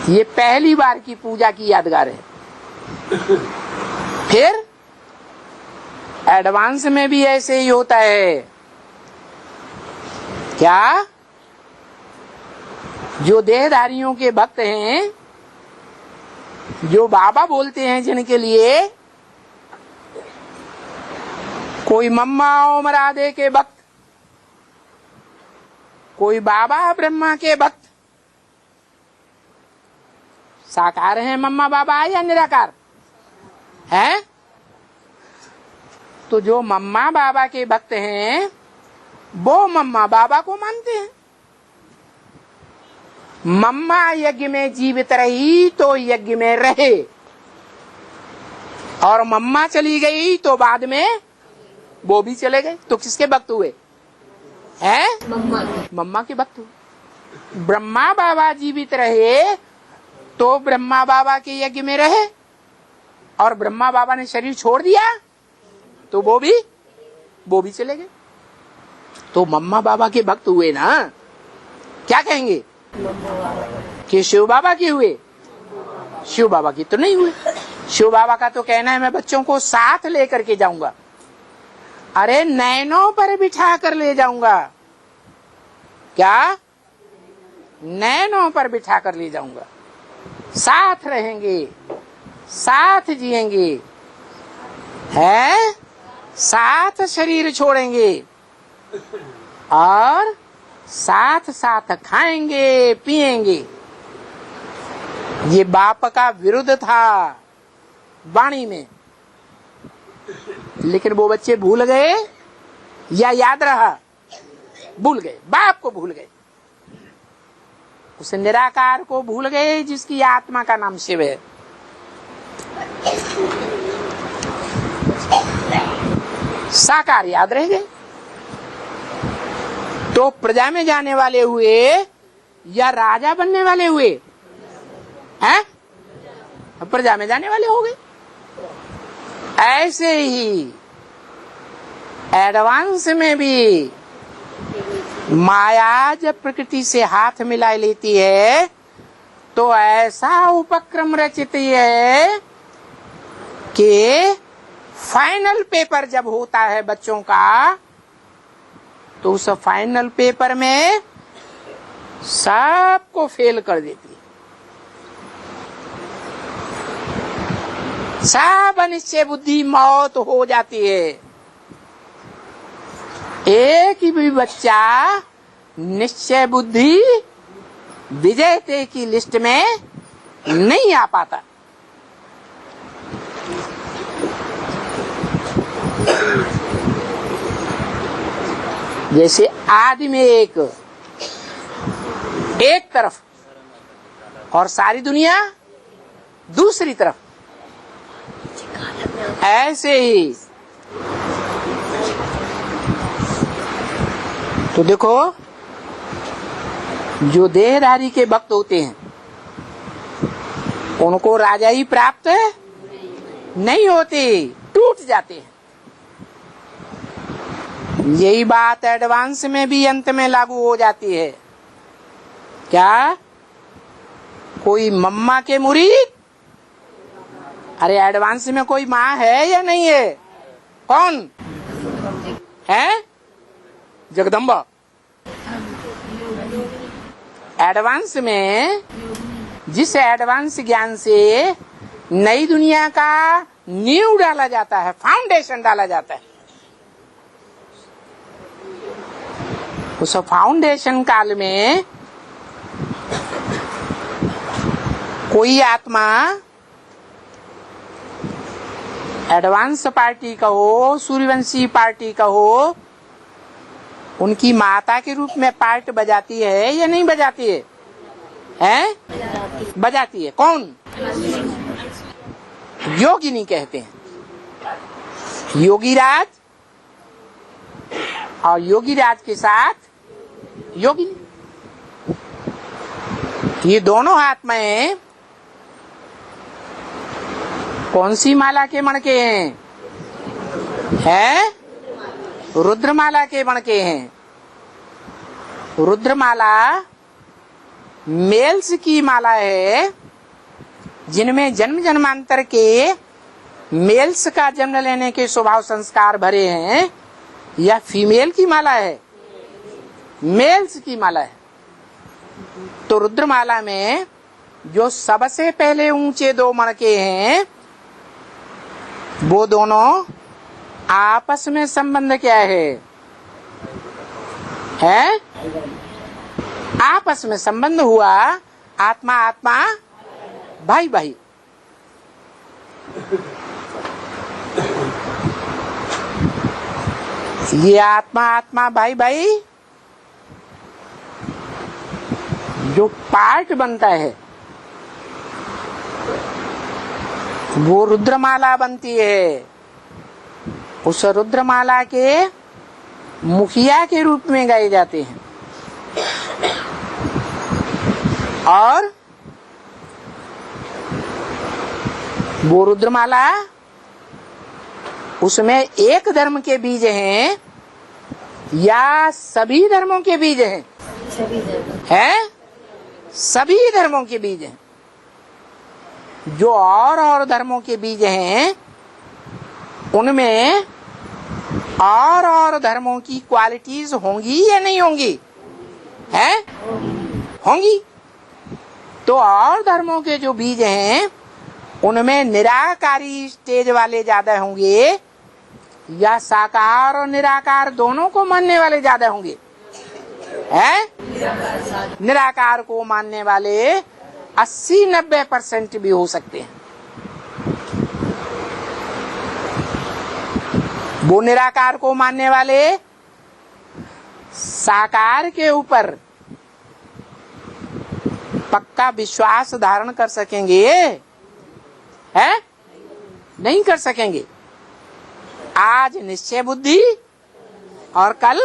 ये पहली बार की पूजा की यादगार है। फिर एडवांस में भी ऐसे ही होता है। क्या जो देहधारियों के भक्त हैं, जो बाबा बोलते हैं, जिनके लिए कोई मम्मा ओम राधे के भक्त, कोई बाबा ब्रह्मा के भक्त। साकार है मम्मा बाबा या निराकार है? तो जो मम्मा बाबा के भक्त हैं वो मम्मा बाबा को मानते हैं। मम्मा यज्ञ में जीवित रही तो यज्ञ में रहे, और मम्मा चली गई तो बाद में वो भी चले गए। तो किसके भक्त हुए? हैं? मम्मा के भक्त हुए। ब्रह्मा बाबा जीवित रहे तो ब्रह्मा बाबा के यज्ञ में रहे, और ब्रह्मा बाबा ने शरीर छोड़ दिया तो वो भी चले गए। तो मम्मा बाबा के भक्त हुए ना। क्या कहेंगे कि शिव बाबा के हुए? शिव बाबा की तो नहीं हुए। शिव बाबा का तो कहना है मैं बच्चों को साथ लेकर के जाऊंगा, अरे नैनों पर बिठा कर ले जाऊंगा। क्या? नैनों पर बिठा कर ले जाऊंगा, साथ रहेंगे, साथ जिएंगे, है साथ शरीर छोड़ेंगे, और साथ साथ खाएंगे पिएंगे। ये बाप का विरुद्ध था वाणी में, लेकिन वो बच्चे भूल गए या याद रहा? भूल गए, बाप को भूल गए, उस निराकार को भूल गए जिसकी आत्मा का नाम शिव है। साकार याद रह गए। तो प्रजा में जाने वाले हुए या राजा बनने वाले हुए? हैं? प्रजा में जाने वाले हो गए। ऐसे ही एडवांस में भी माया जब प्रकृति से हाथ मिला लेती है तो ऐसा उपक्रम रचित है कि फाइनल पेपर जब होता है बच्चों का, तो उस फाइनल पेपर में सबको फेल कर देती है। सब अनिश्चय बुद्धि मौत हो जाती है। एक भी बच्चा निश्चय बुद्धि विजेते की लिस्ट में नहीं आ पाता। जैसे आदमी एक तरफ और सारी दुनिया दूसरी तरफ, ऐसे ही तो देखो जो देहधारी के भक्त होते हैं उनको राजा ही प्राप्त नहीं होते, टूट जाते हैं। यही बात एडवांस में भी अंत में लागू हो जाती है। क्या? कोई मम्मा के मुरीद? अरे एडवांस में कोई माँ है या नहीं है? कौन है? जगदम्बा। एडवांस में जिस एडवांस ज्ञान से नई दुनिया का नींव डाला जाता है, फाउंडेशन डाला जाता है, उस फाउंडेशन काल में कोई आत्मा एडवांस पार्टी का हो, सूर्यवंशी पार्टी का हो, उनकी माता के रूप में पार्ट बजाती है या नहीं बजाती है? हैं? बजाती है। कौन? योगिनी कहते हैं। योगीराज और योगीराज के साथ योगिनी, ये दोनों आत्माएं कौन सी माला के मणके हैं? हैं? रुद्रमाला के मणके हैं। रुद्रमाला मेल्स की माला है जिनमें जन्म जन्मांतर के मेल्स का जन्म लेने के स्वभाव संस्कार भरे हैं, या फीमेल की माला है? मेल्स की माला है। तो रुद्रमाला में जो सबसे पहले ऊंचे दो मणके हैं वो दोनों आपस में संबंध क्या है? आपस में संबंध हुआ आत्मा आत्मा भाई भाई। ये आत्मा आत्मा भाई भाई जो पार्ट बनता है वो रुद्रमाला बनती है। उस रुद्रमाला के मुखिया के रूप में गाए जाते हैं। और वो रुद्रमाला उसमें एक धर्म के बीज हैं या सभी धर्मों के बीज हैं? सभी धर्मों के बीज हैं। जो और धर्मों के बीज हैं उनमें और धर्मों की क्वालिटीज होंगी या नहीं होंगी? होंगी। तो और धर्मों के जो बीज हैं उनमें निराकारी स्टेज वाले ज्यादा होंगे या साकार और निराकार दोनों को मानने वाले ज्यादा होंगे? निराकार को मानने वाले 80-90% भी हो सकते हैं। वो निराकार को मानने वाले साकार के ऊपर पक्का विश्वास धारण कर सकेंगे? नहीं कर सकेंगे। आज निश्चय बुद्धि और कल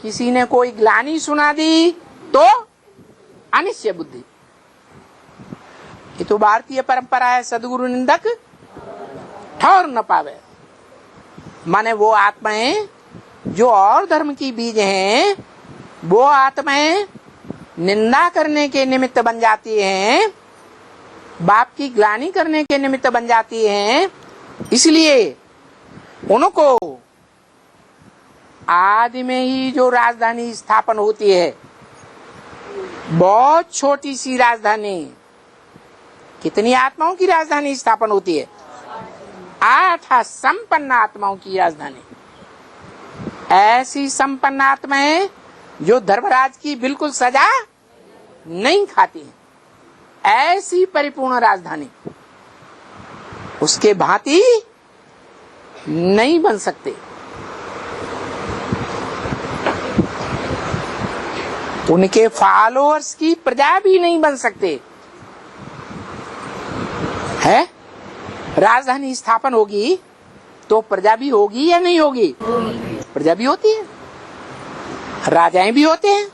किसी ने कोई ग्लानि सुना दी तो अनिश्चय बुद्धि। ये तो भारतीय परंपरा है, सदगुरु निंदक ठौर न पावे। माने वो आत्माएं जो और धर्म की बीज हैं वो आत्माएं निंदा करने के निमित्त बन जाती हैं, बाप की ग्लानि करने के निमित्त बन जाती हैं। इसलिए उनको आदि में ही जो राजधानी स्थापन होती है, बहुत छोटी सी राजधानी, कितनी आत्माओं की राजधानी स्थापन होती है? 8 संपन्न आत्माओं की राजधानी। ऐसी संपन्न आत्माएं जो धर्मराज की बिल्कुल सजा नहीं खाती हैं, ऐसी परिपूर्ण राजधानी उसके भांति नहीं बन सकते। उनके फॉलोअर्स की प्रजा भी नहीं बन सकते है। राजधानी स्थापन होगी तो प्रजा भी होगी या नहीं होगी? प्रजा भी होती है, राजाएं भी होते हैं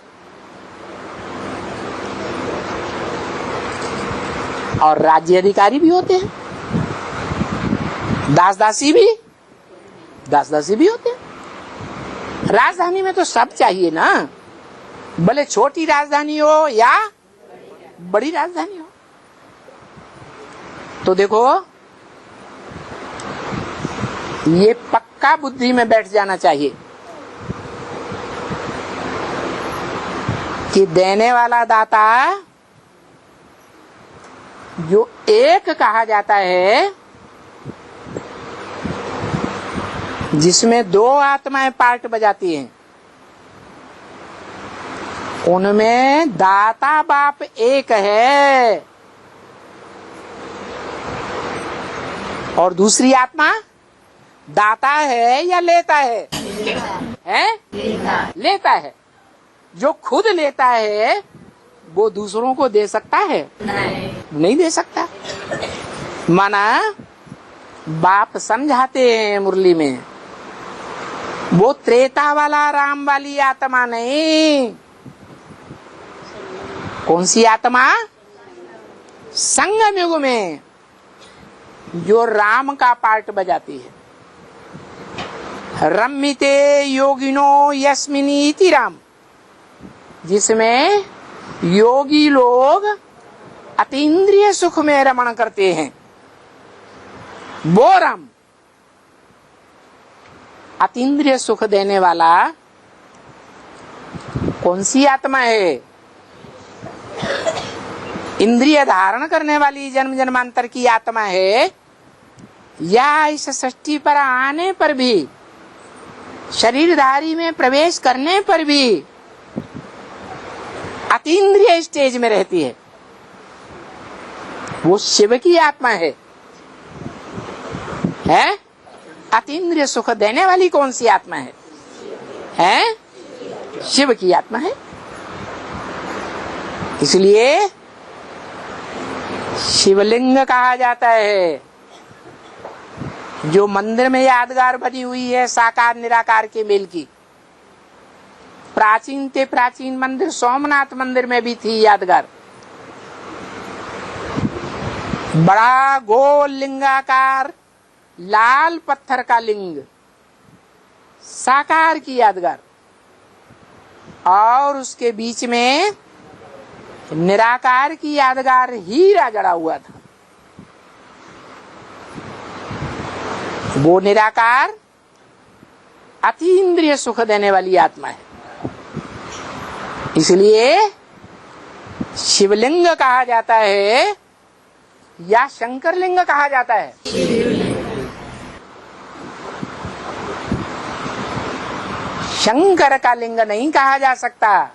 और राज्य अधिकारी भी होते हैं, दास दासी भी होते हैं। राजधानी में तो सब चाहिए ना, भले छोटी राजधानी हो या बड़ी राजधानी हो। तो देखो ये पक्का बुद्धि में बैठ जाना चाहिए कि देने वाला दाता जो एक कहा जाता है, जिसमें 2 आत्माएं पार्ट बजाती हैं, उनमें दाता बाप एक है और दूसरी आत्मा दाता है या लेता है? लेता है। जो खुद लेता है वो दूसरों को दे सकता है? नहीं दे सकता। माना बाप समझाते हैं मुरली में, वो त्रेता वाला राम वाली आत्मा नहीं। कौन सी आत्मा? संगम युग में जो राम का पार्ट बजाती है। रमिते योगिनो यस्मिनीति राम, जिसमें योगी लोग अतीन्द्रिय सुख में रमण करते हैं, वो राम अतीन्द्रिय सुख देने वाला कौन सी आत्मा है? इंद्रिय धारण करने वाली जन्म जन्मांतर की आत्मा है या इस सृष्टि पर आने पर भी, शरीरधारी में प्रवेश करने पर भी अतीन्द्रिय स्टेज में रहती है, वो शिव की आत्मा है। अतीन्द्रिय सुख देने वाली कौन सी आत्मा है? शिव की आत्मा है। इसलिए शिवलिंग कहा जाता है। जो मंदिर में यादगार बनी हुई है साकार निराकार के मेल की, प्राचीन ते प्राचीन मंदिर सोमनाथ मंदिर में भी थी यादगार। बड़ा गोल लिंगाकार लाल पत्थर का लिंग, साकार की यादगार, और उसके बीच में निराकार की यादगार हीरा जड़ा हुआ था। वो निराकार अतीन्द्रिय सुख देने वाली आत्मा है। इसलिए शिवलिंग कहा जाता है या शंकर लिंग कहा जाता है। शंकर का लिंग नहीं कहा जा सकता।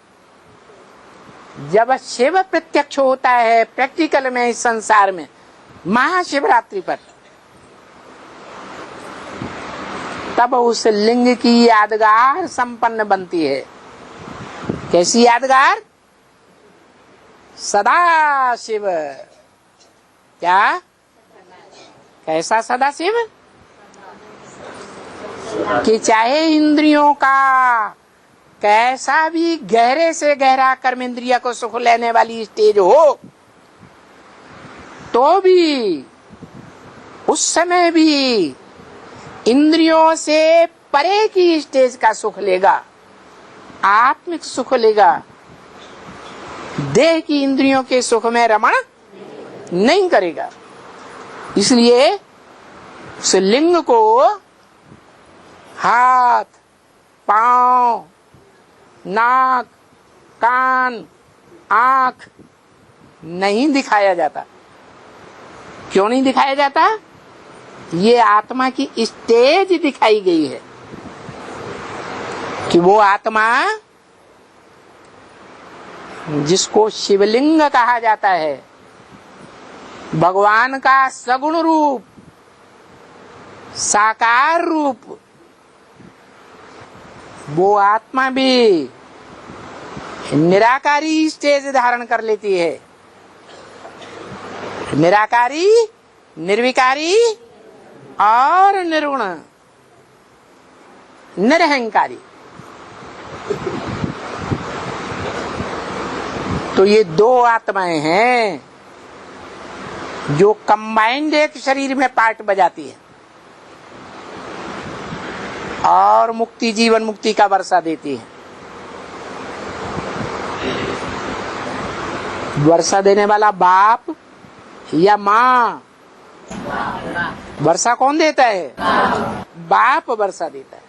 जब शिव प्रत्यक्ष होता है प्रैक्टिकल में इस संसार में महाशिवरात्रि पर, तब उस लिंग की यादगार संपन्न बनती है। कैसी यादगार? सदा शिव। क्या? कैसा सदा शिव? कि चाहे इंद्रियों का कैसा भी गहरे से गहरा कर्मेंद्रिय को सुख लेने वाली स्टेज हो, तो भी उस समय भी इंद्रियों से परे की स्टेज का सुख लेगा, आत्मिक सुख लेगा। देह की इंद्रियों के सुख में रमण नहीं करेगा। इसलिए उस लिंग को हाथ, पांव, नाक, कान, आंख नहीं दिखाया जाता। क्यों नहीं दिखाया जाता? ये आत्मा की स्टेज दिखाई गई है कि वो आत्मा जिसको शिवलिंग कहा जाता है, भगवान का सगुण रूप, साकार रूप, वो आत्मा भी निराकारी स्टेज धारण कर लेती है। निराकारी, निर्विकारी और निर्गुण, निरहंकारी। तो ये दो आत्माएं हैं जो कंबाइंड एक शरीर में पार्ट बजाती है और मुक्ति, जीवन मुक्ति का वर्षा देती है। वर्षा देने वाला बाप या माँ? वर्षा कौन देता है? बाप वर्षा देता है।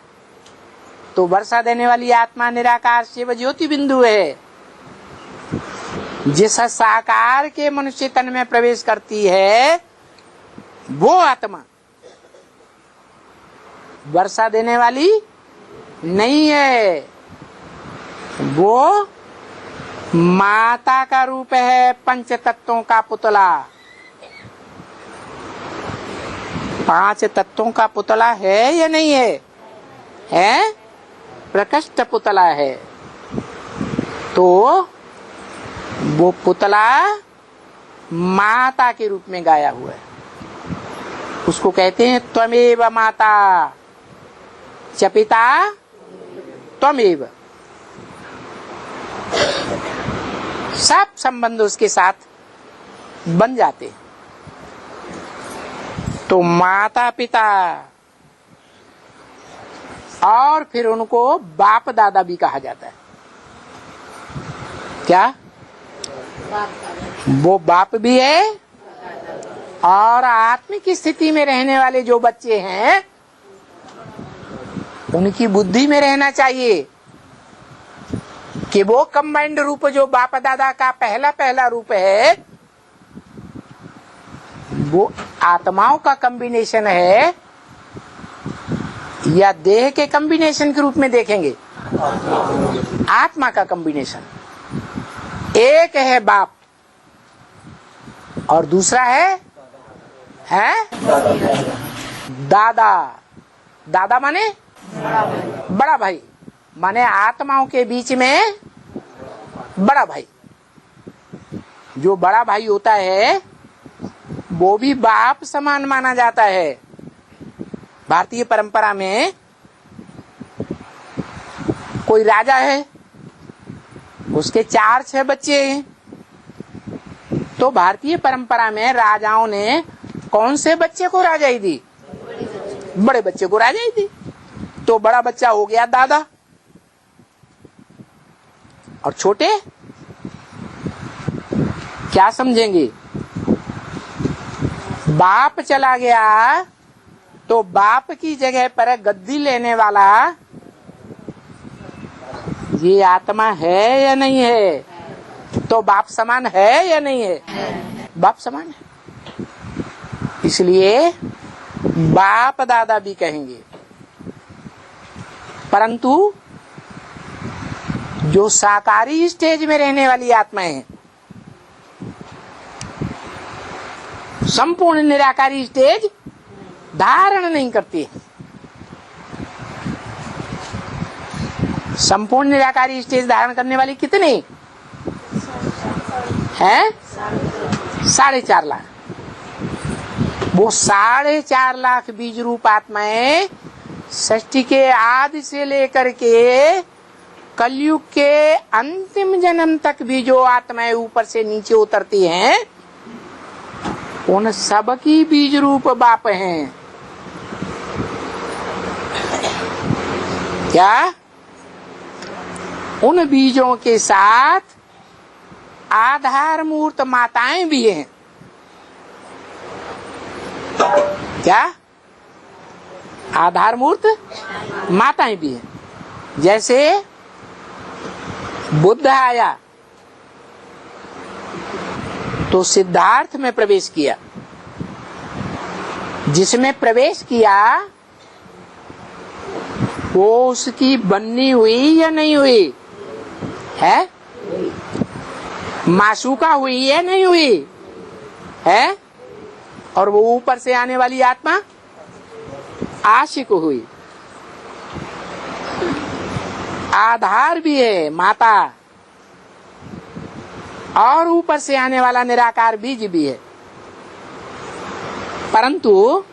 तो वर्षा देने वाली आत्मा निराकार शिव ज्योति बिंदु है। जिस साकार के मनुष्य तन में प्रवेश करती है वो आत्मा वर्षा देने वाली नहीं है। वो माता का रूप है, पंच तत्वों का पुतला। 5 तत्वों का पुतला है या नहीं है? है, प्रकृष्ट पुतला है। तो वो पुतला माता के रूप में गाया हुआ है। उसको कहते हैं त्वमेव माता च पिता त्वमेव। सब संबंध उसके साथ बन जाते हैं। तो माता पिता और फिर उनको बाप दादा भी कहा जाता है। क्या? वो बाप भी है और आत्मिक स्थिति में रहने वाले जो बच्चे हैं उनकी बुद्धि में रहना चाहिए कि वो कंबाइंड रूप जो बाप दादा का पहला रूप है वो आत्माओं का कॉम्बिनेशन है या देह के कॉम्बिनेशन के रूप में देखेंगे? आत्मा का कॉम्बिनेशन। एक है बाप और दूसरा है दादा। दादा माने बड़ा भाई, माने आत्माओं के बीच में बड़ा भाई। जो बड़ा भाई होता है वो भी बाप समान माना जाता है। भारतीय परंपरा में कोई राजा है, उसके 4-6 बच्चे हैं, तो भारतीय परंपरा में राजाओं ने कौन से बच्चे को राजाई दी? बड़े बच्चे को राजाई दी। तो बड़ा बच्चा हो गया दादा और छोटे क्या समझेंगे? बाप चला गया तो बाप की जगह पर गद्दी लेने वाला ये आत्मा है या नहीं है? तो बाप समान है या नहीं है? बाप समान है। इसलिए बाप दादा भी कहेंगे। परंतु जो साकारी स्टेज में रहने वाली आत्माएं हैं, संपूर्ण निराकारी स्टेज धारण नहीं करती है। संपूर्ण निराकारी स्टेज धारण करने वाली कितनी हैं? 4.5 लाख। वो 4.5 लाख बीज रूप आत्माएं सृष्टि के आदि से लेकर के कलयुग के अंतिम जन्म तक भी जो आत्माएं ऊपर से नीचे उतरती हैं, उन सब की बीज रूप बाप हैं। क्या? उन बीजों के साथ आधार मूर्त माताएं भी हैं। क्या? आधार मूर्त माताएं भी हैं। जैसे बुद्ध आया तो सिद्धार्थ में प्रवेश किया। जिसमें प्रवेश किया वो उसकी बन्नी हुई या नहीं हुई है? माशूका हुई या नहीं हुई है? और वो ऊपर से आने वाली आत्मा आशिक हुई। आधार भी है माता और ऊपर से आने वाला निराकार बीज भी है। परंतु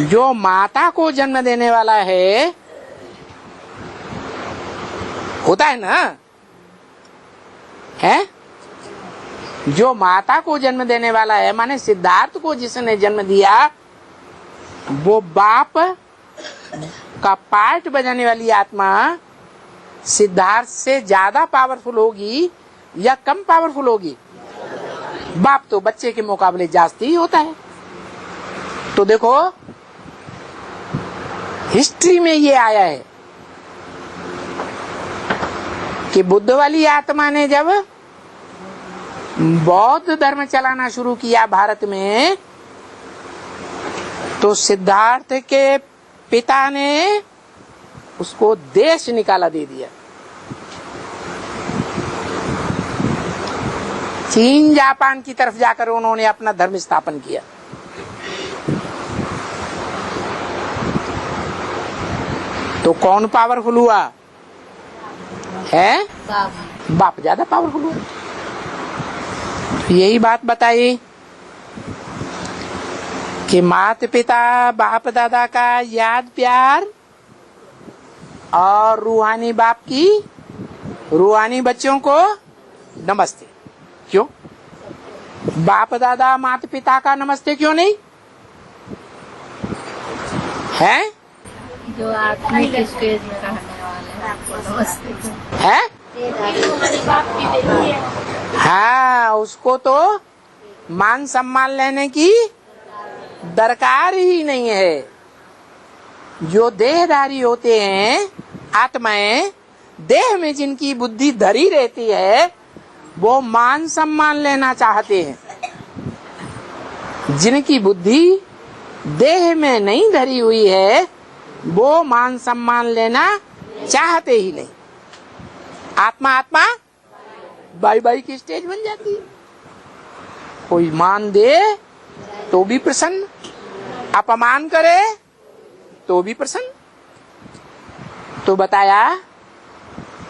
जो माता को जन्म देने वाला है, होता है ना, है? जो माता को जन्म देने वाला है, माने सिद्धार्थ को जिसने जन्म दिया, वो बाप का पार्ट बजाने वाली आत्मा सिद्धार्थ से ज्यादा पावरफुल होगी या कम पावरफुल होगी? बाप तो बच्चे के मुकाबले जास्ती ही होता है। तो देखो हिस्ट्री में ये आया है कि बुद्ध वाली आत्मा ने जब बौद्ध धर्म चलाना शुरू किया भारत में, तो सिद्धार्थ के पिता ने उसको देश निकाला दे दिया। चीन जापान की तरफ जाकर उन्होंने अपना धर्म स्थापन किया। तो कौन पावरफुल हुआ है? बाप ज्यादा पावरफुल हुआ। यही बात बताई कि माता पिता बाप दादा का याद प्यार और रूहानी बाप की रूहानी बच्चों को नमस्ते। क्यों? बाप दादा माता पिता का नमस्ते क्यों नहीं है? जो आत्मिक स्टेज में रहने वाले हैं आपको नमस्ते है? बाप की बेटी है। हाँ, उसको तो मान सम्मान लेने की दरकार ही नहीं है। जो देहधारी होते हैं आत्माएं, देह में जिनकी बुद्धि धरी रहती है, वो मान सम्मान लेना चाहते हैं। जिनकी बुद्धि देह में नहीं धरी हुई है वो मान सम्मान लेना चाहते ही नहीं। आत्मा आत्मा बाई बाई की स्टेज बन जाती है। कोई मान दे तो भी प्रसन्न, अपमान करे तो भी प्रसन्न। तो बताया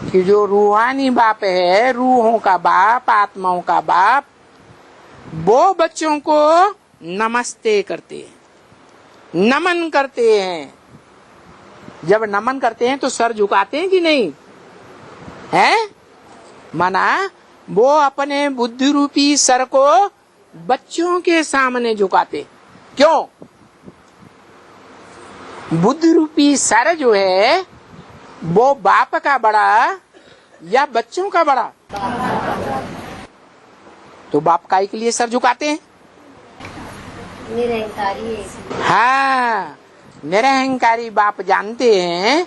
कि जो रूहानी बाप है, रूहों का बाप, आत्माओं का बाप, वो बच्चों को नमस्ते करते हैं, नमन करते हैं। जब नमन करते हैं तो सर झुकाते हैं कि नहीं है? माना वो अपने बुद्धि रूपी सर को बच्चों के सामने झुकाते। क्यों? बुद्धि रूपी सर जो है वो बाप का बड़ा या बच्चों का बड़ा? तो बाप काहे के लिए सर झुकाते हैं? निरहंकारी है इसलिए। हाँ, निरहंकारी बाप जानते हैं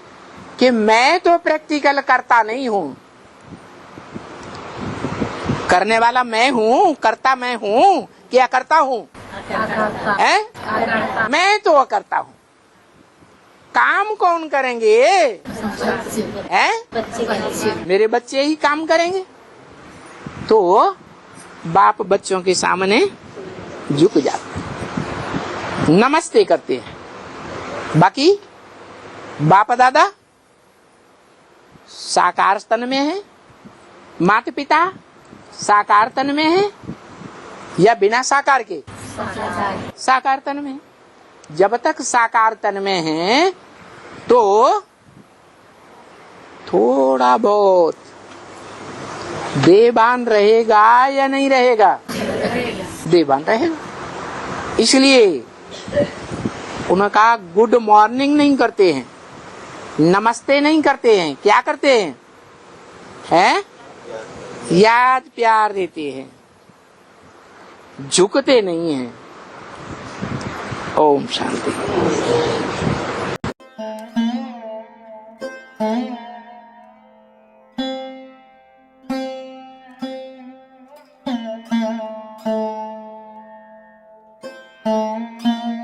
कि मैं तो प्रैक्टिकल करता नहीं हूँ, करने वाला मैं हूँ, करता मैं हूँ, क्या करता हूँ? मैं तो करता हूँ। काम कौन करेंगे? हैं? मेरे बच्चे ही काम करेंगे। तो बाप बच्चों के सामने झुक जाते, नमस्ते करते हैं। बाकी बाप दादा साकार तन में है, माता पिता साकार तन में है या बिना साकार के? साकार तन में। जब तक साकार तन में है तो थोड़ा बहुत देवान रहेगा या नहीं रहेगा? देवान रहेगा। इसलिए उनका गुड मॉर्निंग नहीं करते हैं, नमस्ते नहीं करते हैं, क्या करते हैं? हैं? याद प्यार देते हैं, झुकते नहीं हैं। ओम शांति। Thank you.